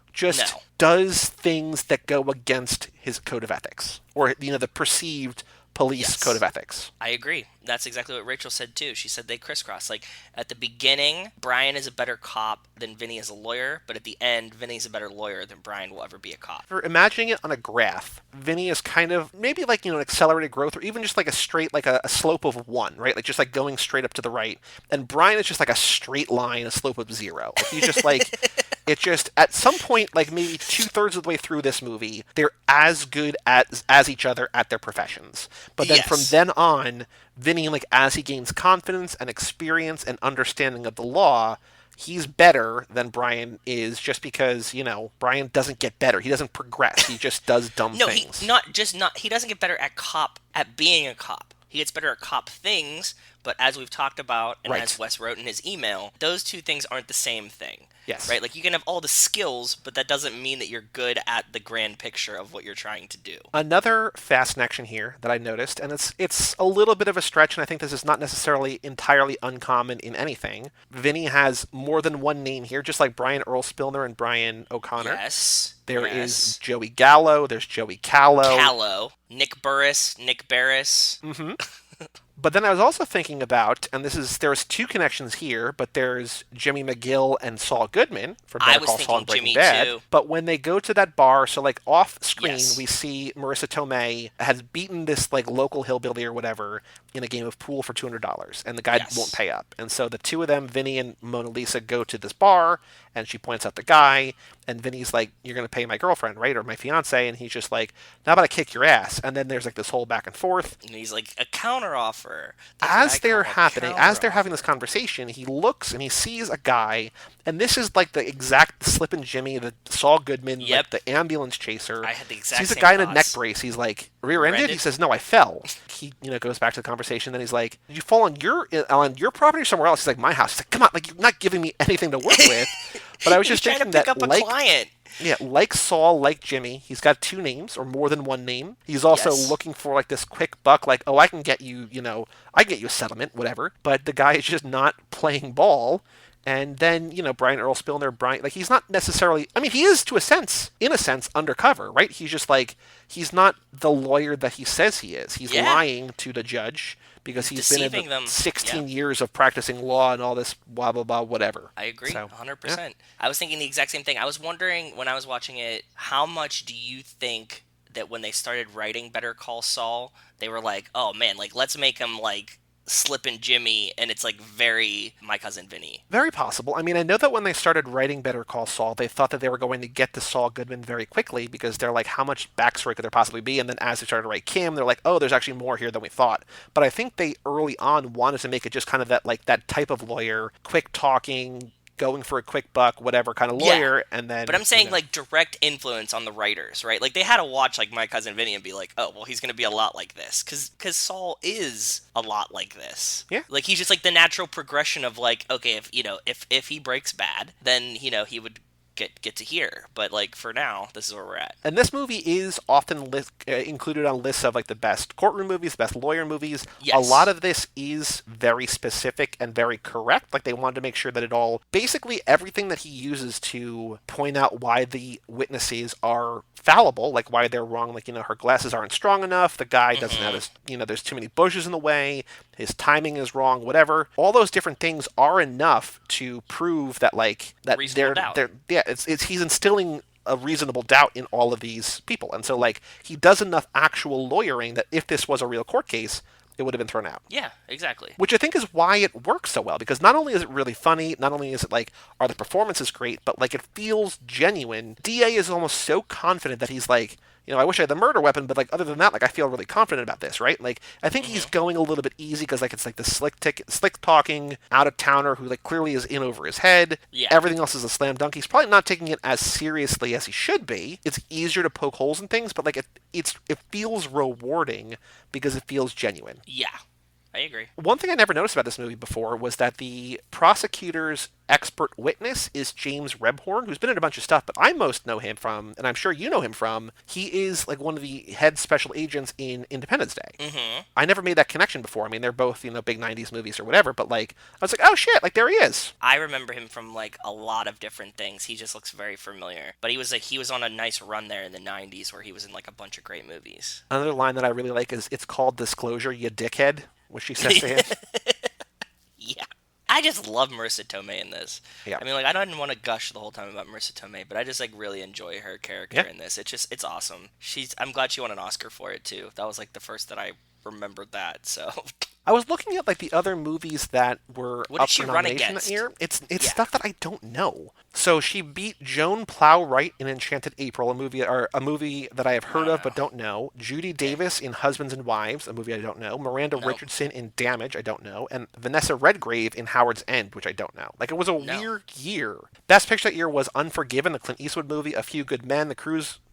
Speaker 1: does things that go against his code of ethics, or the perceived police
Speaker 2: Yes.
Speaker 1: code of ethics.
Speaker 2: I agree. That's exactly what Rachel said too. She said they crisscross. Like at the beginning, Brian is a better cop than Vinny is a lawyer, but at the end, Vinny's a better lawyer than Brian will ever be a cop.
Speaker 1: For imagining it on a graph, Vinny is kind of maybe like, an accelerated growth or even just like a straight, like a slope of 1, right? Like just like going straight up to the right. And Brian is just like a straight line, a slope of 0. Like he's just like, it just, at some point, like maybe 2/3 of the way through this movie, they're as good as each other at their professions. But then from then on, Vinny, like as he gains confidence and experience and understanding of the law, he's better than Brian is just because, Brian doesn't get better. He doesn't progress. He just does dumb things.
Speaker 2: He doesn't get better at being a cop. He gets better at cop things, but as we've talked about, and as Wes wrote in his email, those two things aren't the same thing.
Speaker 1: Yes.
Speaker 2: Right? Like, you can have all the skills, but that doesn't mean that you're good at the grand picture of what you're trying to do.
Speaker 1: Another Fastnection here that I noticed, and it's a little bit of a stretch, and I think this is not necessarily entirely uncommon in anything. Vinny has more than one name here, just like Brian Earl Spillner and Brian O'Connor.
Speaker 2: Yes.
Speaker 1: There is Joey Gallo, there's Joey Callow.
Speaker 2: Nick Barris.
Speaker 1: Mm-hmm. But then I was also thinking about, and there's two connections here, but there's Jimmy McGill and Saul Goodman for Better Call Saul and Breaking Bad.
Speaker 2: Too.
Speaker 1: But when they go to that bar, so like off screen, we see Marisa Tomei has beaten this like local hillbilly or whatever in a game of pool for $200, and the guy won't pay up. And so the two of them, Vinny and Mona Lisa, go to this bar, and she points out the guy, and Vinny's like, "You're going to pay my girlfriend, right? Or my fiance?" And he's just like, "Now about to kick your ass." And then there's like this whole back and forth.
Speaker 2: And he's like, a counteroffer.
Speaker 1: As they're having this conversation, he looks and he sees a guy, and this is like the exact Slip and Jimmy, the Saul Goodman, like the ambulance chaser.
Speaker 2: I had the exact
Speaker 1: sees
Speaker 2: same
Speaker 1: a guy
Speaker 2: thoughts.
Speaker 1: in a neck brace. He's like, rear-ended? He says, "No, I fell." He, goes back to the conversation. Then he's like, "Did you fall on your property or somewhere else?" He's like, "My house." He's like, "Come on, like you're not giving me anything to work with." But I was just thinking
Speaker 2: trying to pick
Speaker 1: that,
Speaker 2: up a client.
Speaker 1: Yeah, like Saul, like Jimmy, he's got two names or more than one name. He's also looking for like this quick buck, like, "Oh, I can get you, I can get you a settlement, whatever." But the guy is just not playing ball. And then, Brian Earl Spillner, like, he's not necessarily, I mean, he is in a sense, undercover, right? He's just like, he's not the lawyer that he says he is. He's lying to the judge because he's been in the 16 years of practicing law and all this blah, blah, blah, whatever.
Speaker 2: I agree,
Speaker 1: so,
Speaker 2: 100%. Yeah. I was thinking the exact same thing. I was wondering when I was watching it, how much do you think that when they started writing Better Call Saul, they were like, "Oh man, like let's make him like Slippin' Jimmy," and it's like very My Cousin Vinny.
Speaker 1: Very possible. I mean, I know that when they started writing Better Call Saul, they thought that they were going to get to Saul Goodman very quickly because they're like, how much backstory could there possibly be? And then as they started to write Kim, they're like, oh, there's actually more here than we thought. But I think they early on wanted to make it just kind of that type of lawyer, quick talking, going for a quick buck, whatever kind of lawyer, and then...
Speaker 2: But I'm saying, like, direct influence on the writers, right? Like, they had to watch, like, My Cousin Vinny and be like, oh, well, he's going to be a lot like this. Because Saul is a lot like this.
Speaker 1: Yeah.
Speaker 2: Like, he's just, like, the natural progression of, like, okay, if he breaks bad, then, he would get to here. But, like, for now, this is where we're at.
Speaker 1: And this movie is often included on lists of, like, the best courtroom movies, best lawyer movies.
Speaker 2: Yes.
Speaker 1: A lot of this is very specific and very correct. Like, they wanted to make sure that basically everything that he uses to point out why the witnesses are fallible, like why they're wrong, like, her glasses aren't strong enough, the guy doesn't have his, there's too many bushes in the way, his timing is wrong, whatever. All those different things are enough to prove that, like, that he's instilling a reasonable doubt in all of these people. And so, like, he does enough actual lawyering that if this was a real court case, it would have been thrown out.
Speaker 2: Yeah, exactly.
Speaker 1: Which I think is why it works so well, because not only is it really funny, not only is it, like, are the performances great, but, like, it feels genuine. DA is almost so confident that he's like, I wish I had the murder weapon, but, like, other than that, like, I feel really confident about this, right? Like, I think he's going a little bit easy because, like, it's like the slick talking out-of-towner who, like, clearly is in over his head.
Speaker 2: Yeah.
Speaker 1: Everything else is a slam dunk. He's probably not taking it as seriously as he should be. It's easier to poke holes in things, but, like, it feels rewarding because it feels genuine.
Speaker 2: Yeah. I agree.
Speaker 1: One thing I never noticed about this movie before was that the prosecutor's expert witness is James Rebhorn, who's been in a bunch of stuff, but I most know him from, and I'm sure you know him from, he is like one of the head special agents in Independence Day.
Speaker 2: Mm-hmm.
Speaker 1: I never made that connection before. I mean, they're both, big 90s movies or whatever, but like, I was like, oh shit, like there he is.
Speaker 2: I remember him from like a lot of different things. He just looks very familiar. But he was on a nice run there in the 90s where he was in like a bunch of great movies.
Speaker 1: Another line that I really like is, it's called disclosure, you dickhead, which she says to him.
Speaker 2: Yeah. I just love Marisa Tomei in this.
Speaker 1: Yeah.
Speaker 2: I mean, like, I don't want to gush the whole time about Marisa Tomei, but I just like really enjoy her character in this. It's awesome. I'm glad she won an Oscar for it too. That was like the first that I remembered that. So
Speaker 1: I was looking at like the other movies that were
Speaker 2: what
Speaker 1: up
Speaker 2: did she
Speaker 1: for
Speaker 2: run
Speaker 1: nomination
Speaker 2: against?
Speaker 1: that year. It's stuff that I don't know. So she beat Joan Plowright in Enchanted April, a movie that I have heard of but don't know. Judy Davis in Husbands and Wives, a movie I don't know. Miranda Richardson in Damage, I don't know, and Vanessa Redgrave in Howard's End, which I don't know. Like, it was a weird year. Best Picture that year was Unforgiven, the Clint Eastwood movie, A Few Good Men,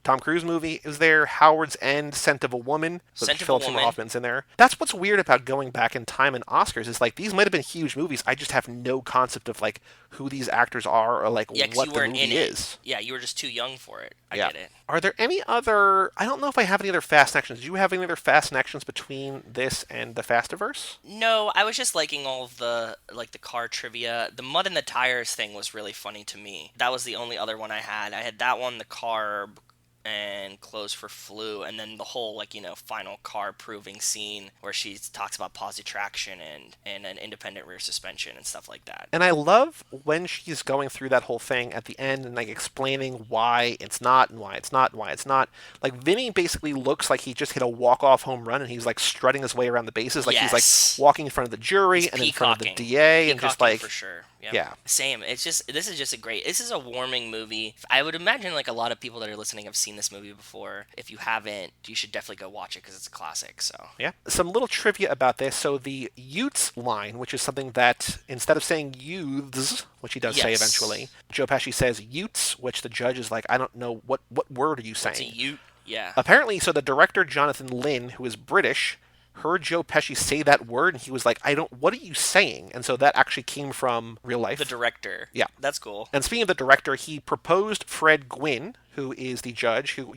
Speaker 1: Tom Cruise movie is there, Howard's End, Scent of a Woman, so Philip Seymour Hoffman's in there. That's what's weird about going back in time and Oscars is like these might have been huge movies. I just have no concept of like who these actors are or like what the movie is.
Speaker 2: Yeah, you were just too young for it. I get it.
Speaker 1: Are there any other? I don't know if I have any other Fastnections. Do you have any other Fastnections between this and the Fastiverse?
Speaker 2: No, I was just liking all of the car trivia. The mud and the tires thing was really funny to me. That was the only other one I had. I had that one, the carb, and Clothes for Flu, and then the whole final car proving scene where she talks about positraction and an independent rear suspension and stuff like that.
Speaker 1: And I love when she's going through that whole thing at the end and like explaining why it's not and why it's not and why it's not. Like Vinny basically looks like he just hit a walk-off home run and he's like strutting his way around the bases, like he's like walking in front of the jury and in front of the DA and just like
Speaker 2: for sure. Yep.
Speaker 1: Yeah.
Speaker 2: Same. This is a warming movie. I would imagine like a lot of people that are listening have seen this movie before. If you haven't, you should definitely go watch it because it's a classic. So
Speaker 1: yeah. Some little trivia about this. So the Utes line, which is something that instead of saying youths, which he does say eventually, Joe Pesci says Utes, which the judge is like, I don't know what word are you saying?
Speaker 2: What's a Ute? Yeah.
Speaker 1: Apparently, so the director Jonathan Lynn, who is British, heard Joe Pesci say that word, and he was like, what are you saying? And so that actually came from real life.
Speaker 2: The director.
Speaker 1: Yeah.
Speaker 2: That's cool.
Speaker 1: And speaking of the director, he proposed Fred Gwynne, who is the judge, who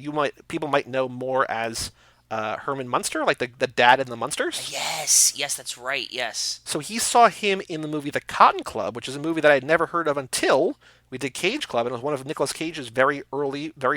Speaker 1: people might know more as Herman Munster, like the dad in the Munsters.
Speaker 2: Yes, that's right, yes.
Speaker 1: So he saw him in the movie The Cotton Club, which is a movie that I had never heard of until we did Cage Club, and it was one of Nicolas Cage's very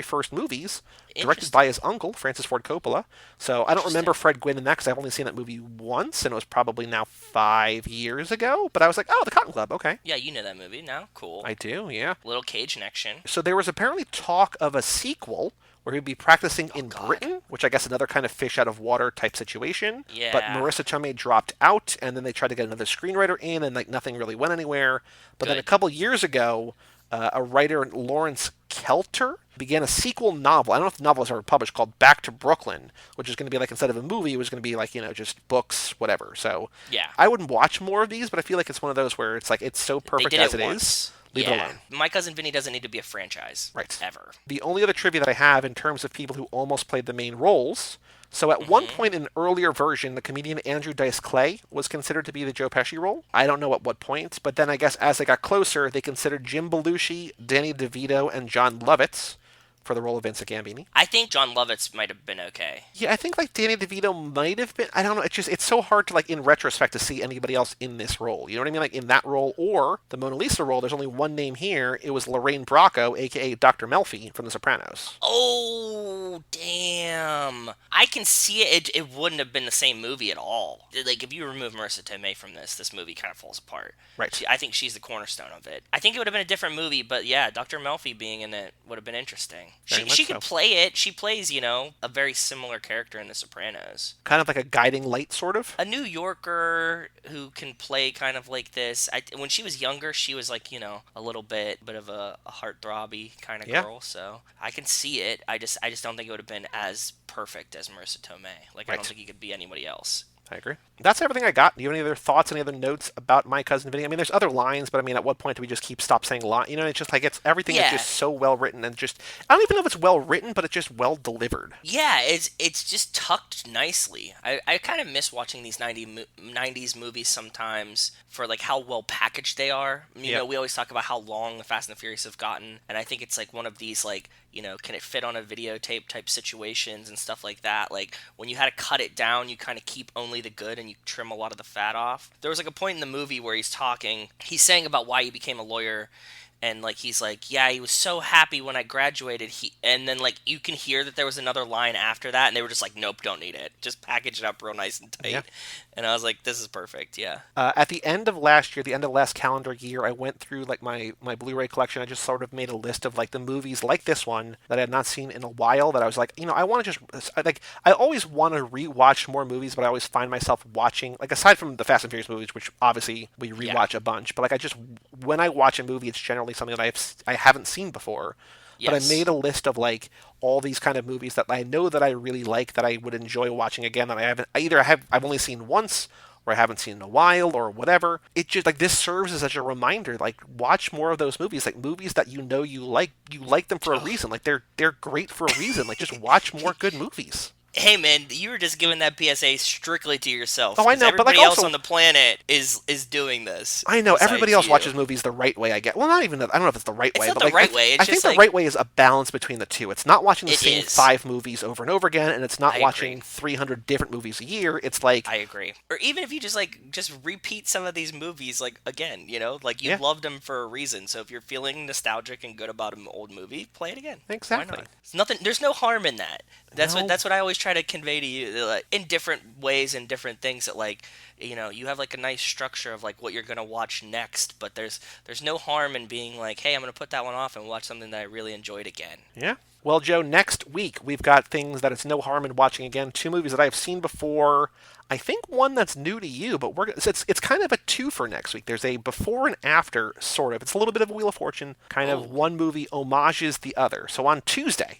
Speaker 1: first movies, directed by his uncle, Francis Ford Coppola. So I don't remember Fred Gwynne in that because I've only seen that movie once, and it was probably now 5 years ago. But I was like, oh, The Cotton Club, okay.
Speaker 2: Yeah, you know that movie now. Cool.
Speaker 1: I do, yeah.
Speaker 2: Little Cage connection.
Speaker 1: So there was apparently talk of a sequel where he'd be practicing in Britain, which I guess another kind of fish out of water type situation.
Speaker 2: Yeah.
Speaker 1: But Marisa Tomei dropped out, and then they tried to get another screenwriter in, and like nothing really went anywhere. But then a couple years ago, a writer, Lawrence Kelter, began a sequel novel. I don't know if the novel was ever published, called Back to Brooklyn, which is going to be like, instead of a movie, it was going to be like, just books, whatever. So
Speaker 2: yeah,
Speaker 1: I wouldn't watch more of these, but I feel like it's one of those where it's like, it's so perfect as it is. Leave it alone.
Speaker 2: My Cousin Vinny doesn't need to be a franchise.
Speaker 1: Right.
Speaker 2: Ever.
Speaker 1: The only other trivia that I have in terms of people who almost played the main roles. So at one point in an earlier version, the comedian Andrew Dice Clay was considered to be the Joe Pesci role. I don't know at what point, but then I guess as they got closer, they considered Jim Belushi, Danny DeVito, and John Lovitz for the role of Vincent Gambini.
Speaker 2: I think John Lovitz might have been okay.
Speaker 1: Yeah, I think like Danny DeVito might have been. I don't know. It's so hard to like in retrospect to see anybody else in this role. You know what I mean? Like in that role or the Mona Lisa role, there's only one name here. It was Lorraine Bracco, aka Dr. Melfi from The Sopranos.
Speaker 2: Oh, damn. I can see it. It wouldn't have been the same movie at all. Like if you remove Marisa Tomei from this movie kind of falls apart.
Speaker 1: Right.
Speaker 2: I think she's the cornerstone of it. I think it would have been a different movie, but yeah, Dr. Melfi being in it would have been interesting. She could play it. She plays, a very similar character in The Sopranos.
Speaker 1: Kind of like a guiding light, sort of?
Speaker 2: A New Yorker who can play kind of like this. When she was younger, she was like, a little bit of a heartthrobby kind of girl. So I can see it. I just don't think it would have been as perfect as Marisa Tomei. Like, I don't think he could be anybody else.
Speaker 1: I agree. That's everything I got. Do you have any other thoughts, any other notes about My Cousin Vinny? I mean, there's other lines, but I mean, at what point do we just stop saying line? You know, it's just like everything is just so well written and just I don't even know if it's well written, but it's just well delivered.
Speaker 2: Yeah, it's just tucked nicely. I kind of miss watching these 90s movies sometimes for like how well packaged they are. You know, we always talk about how long the Fast and the Furious have gotten, and I think it's like one of these like, you know, can it fit on a videotape type situations and stuff like that. Like when you had to cut it down, you kind of keep only the good and you trim a lot of the fat off. There was like a point in the movie where he's saying about why he became a lawyer. And like he's like, yeah, he was so happy when I graduated. And then like you can hear that there was another line after that, and they were just like, nope, don't need it. Just package it up real nice and tight. Yeah. And I was like, this is perfect. Yeah.
Speaker 1: At the end of last year, the end of last calendar year, I went through like my Blu-ray collection. I just sort of made a list of like the movies like this one that I had not seen in a while. That I was like, you know, I want to just like I always want to rewatch more movies, but I always find myself watching like aside from the Fast and Furious movies, which obviously we rewatch a bunch. But like when I watch a movie, it's generally something that I haven't seen before. But I made a list of like all these kind of movies that I know that I really like that I would enjoy watching again that I've only seen once or I haven't seen in a while or whatever. It just like this serves as such a reminder. Like watch more of those movies, like movies that you know you like. You like them for a reason. Like they're great for a reason. Like just watch more good movies.
Speaker 2: Hey man, you were just giving that PSA strictly to yourself.
Speaker 1: Oh, I know,
Speaker 2: everybody
Speaker 1: but like
Speaker 2: else
Speaker 1: also,
Speaker 2: on the planet is doing this.
Speaker 1: I know everybody else watches movies the right way. I get. Well, not even. I don't know if it's the right way.
Speaker 2: It's not
Speaker 1: but
Speaker 2: the right way.
Speaker 1: I think the right way is a balance between the two. It's not watching the same 5 movies over and over again, and it's not watching 300 different movies a year. It's like
Speaker 2: I agree. Or even if you just repeat some of these movies like again, you know, like you loved them for a reason. So if you're feeling nostalgic and good about an old movie, play it again.
Speaker 1: Exactly.
Speaker 2: Why not? It's nothing. There's no harm in that. That's what I always try to convey to you. Like, in different ways and different things that like, you know, you have like a nice structure of like what you're gonna watch next, but there's no harm in being like, hey, I'm gonna put that one off and watch something that I really enjoyed again.
Speaker 1: Yeah. Well, Joe, next week we've got things that it's no harm in watching again. 2 movies that I've seen before. I think one that's new to you, but it's kind of a 2 for next week. There's a before and after, sort of. It's a little bit of a Wheel of Fortune. Kind of one movie homages the other. So on Tuesday,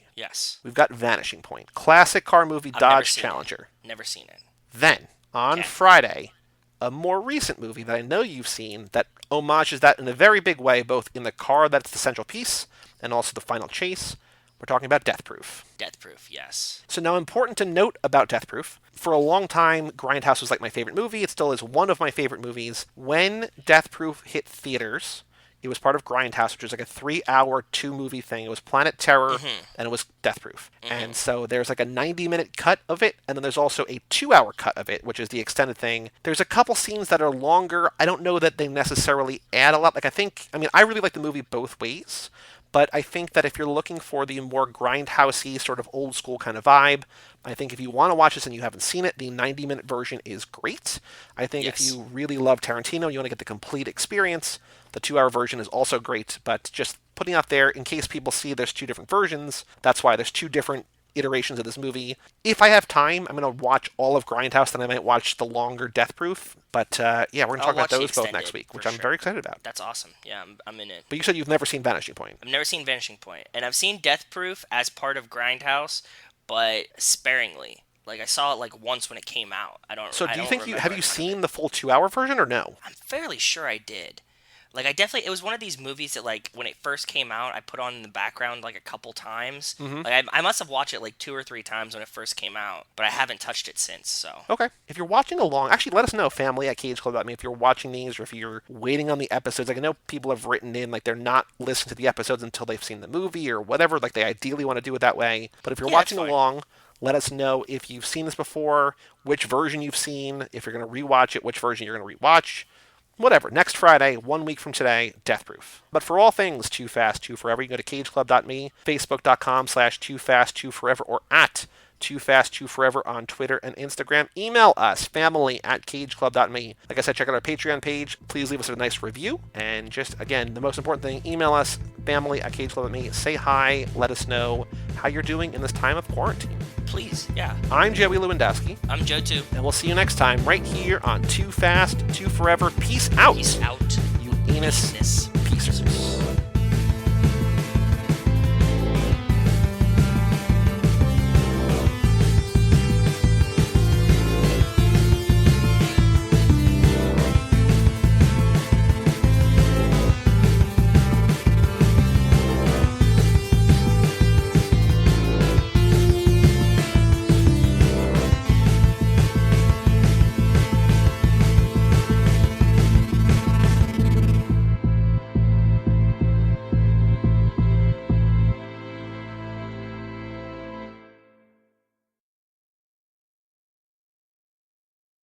Speaker 1: we've got Vanishing Point. Classic car movie, Dodge Challenger.
Speaker 2: Never seen it.
Speaker 1: Then, on Friday, a more recent movie that I know you've seen that homages that in a very big way, both in the car that's the central piece and also the final chase. We're talking about Death Proof.
Speaker 2: Death Proof, yes.
Speaker 1: So now, important to note about Death Proof, for a long time, Grindhouse was like my favorite movie. It still is one of my favorite movies. When Death Proof hit theaters, it was part of Grindhouse, which was like a 3-hour, 2-movie thing. It was Planet Terror, and it was Death Proof. And so there's like a 90-minute cut of it, and then there's also a 2-hour cut of it, which is the extended thing. There's a couple scenes that are longer. I don't know that they necessarily add a lot. I really like the movie both ways. But I think that if you're looking for the more grindhousey, sort of old school kind of vibe, I think if you want to watch this and you haven't seen it, the 90-minute version is great. I think if you really love Tarantino, you want to get the complete experience, the 2-hour version is also great. But just putting out there, in case people see there's 2 different versions, that's why there's 2 different iterations of this movie. If I have time, I'm going to watch all of Grindhouse, then I might watch the longer Death Proof. But we're going to talk about those both next week, which I'm very excited about.
Speaker 2: That's awesome. Yeah, I'm in it.
Speaker 1: But you said you've never seen Vanishing Point.
Speaker 2: I've never seen Vanishing Point. And I've seen Death Proof as part of Grindhouse, but sparingly. Like, I saw it like once when it came out.
Speaker 1: So do you think have you seen the full 2-hour version or no?
Speaker 2: I'm fairly sure I did. Like, it was one of these movies that, like, when it first came out, I put on in the background, like, a couple times. Like, I must have watched it, like, 2 or 3 times when it first came out, but I haven't touched it since, so.
Speaker 1: Okay. If you're watching along, actually, let us know, family at CageClub.me, if you're watching these or if you're waiting on the episodes. Like, I know people have written in, like, they're not listening to the episodes until they've seen the movie or whatever. Like, they ideally want to do it that way. But if you're watching along, let us know if you've seen this before, which version you've seen, if you're going to rewatch it, which version you're going to rewatch. Whatever, next Friday, 1 week from today, Death Proof. But for all things Too Fast, Too Forever, you can go to cageclub.me, facebook.com/TooFastTooForever, or at Too Fast, Too Forever on Twitter and Instagram. Email us, family@cageclub.me. Like I said, check out our Patreon page. Please leave us a nice review. And just, again, the most important thing, email us, family@cageclub.me. Say hi, let us know how you're doing in this time of quarantine.
Speaker 2: Please, yeah.
Speaker 1: I'm Joey Lewandowski.
Speaker 2: I'm Joe, too.
Speaker 1: And we'll see you next time right here on Too Fast, Too Forever. Peace out.
Speaker 2: Peace out.
Speaker 1: You Enos Piecers.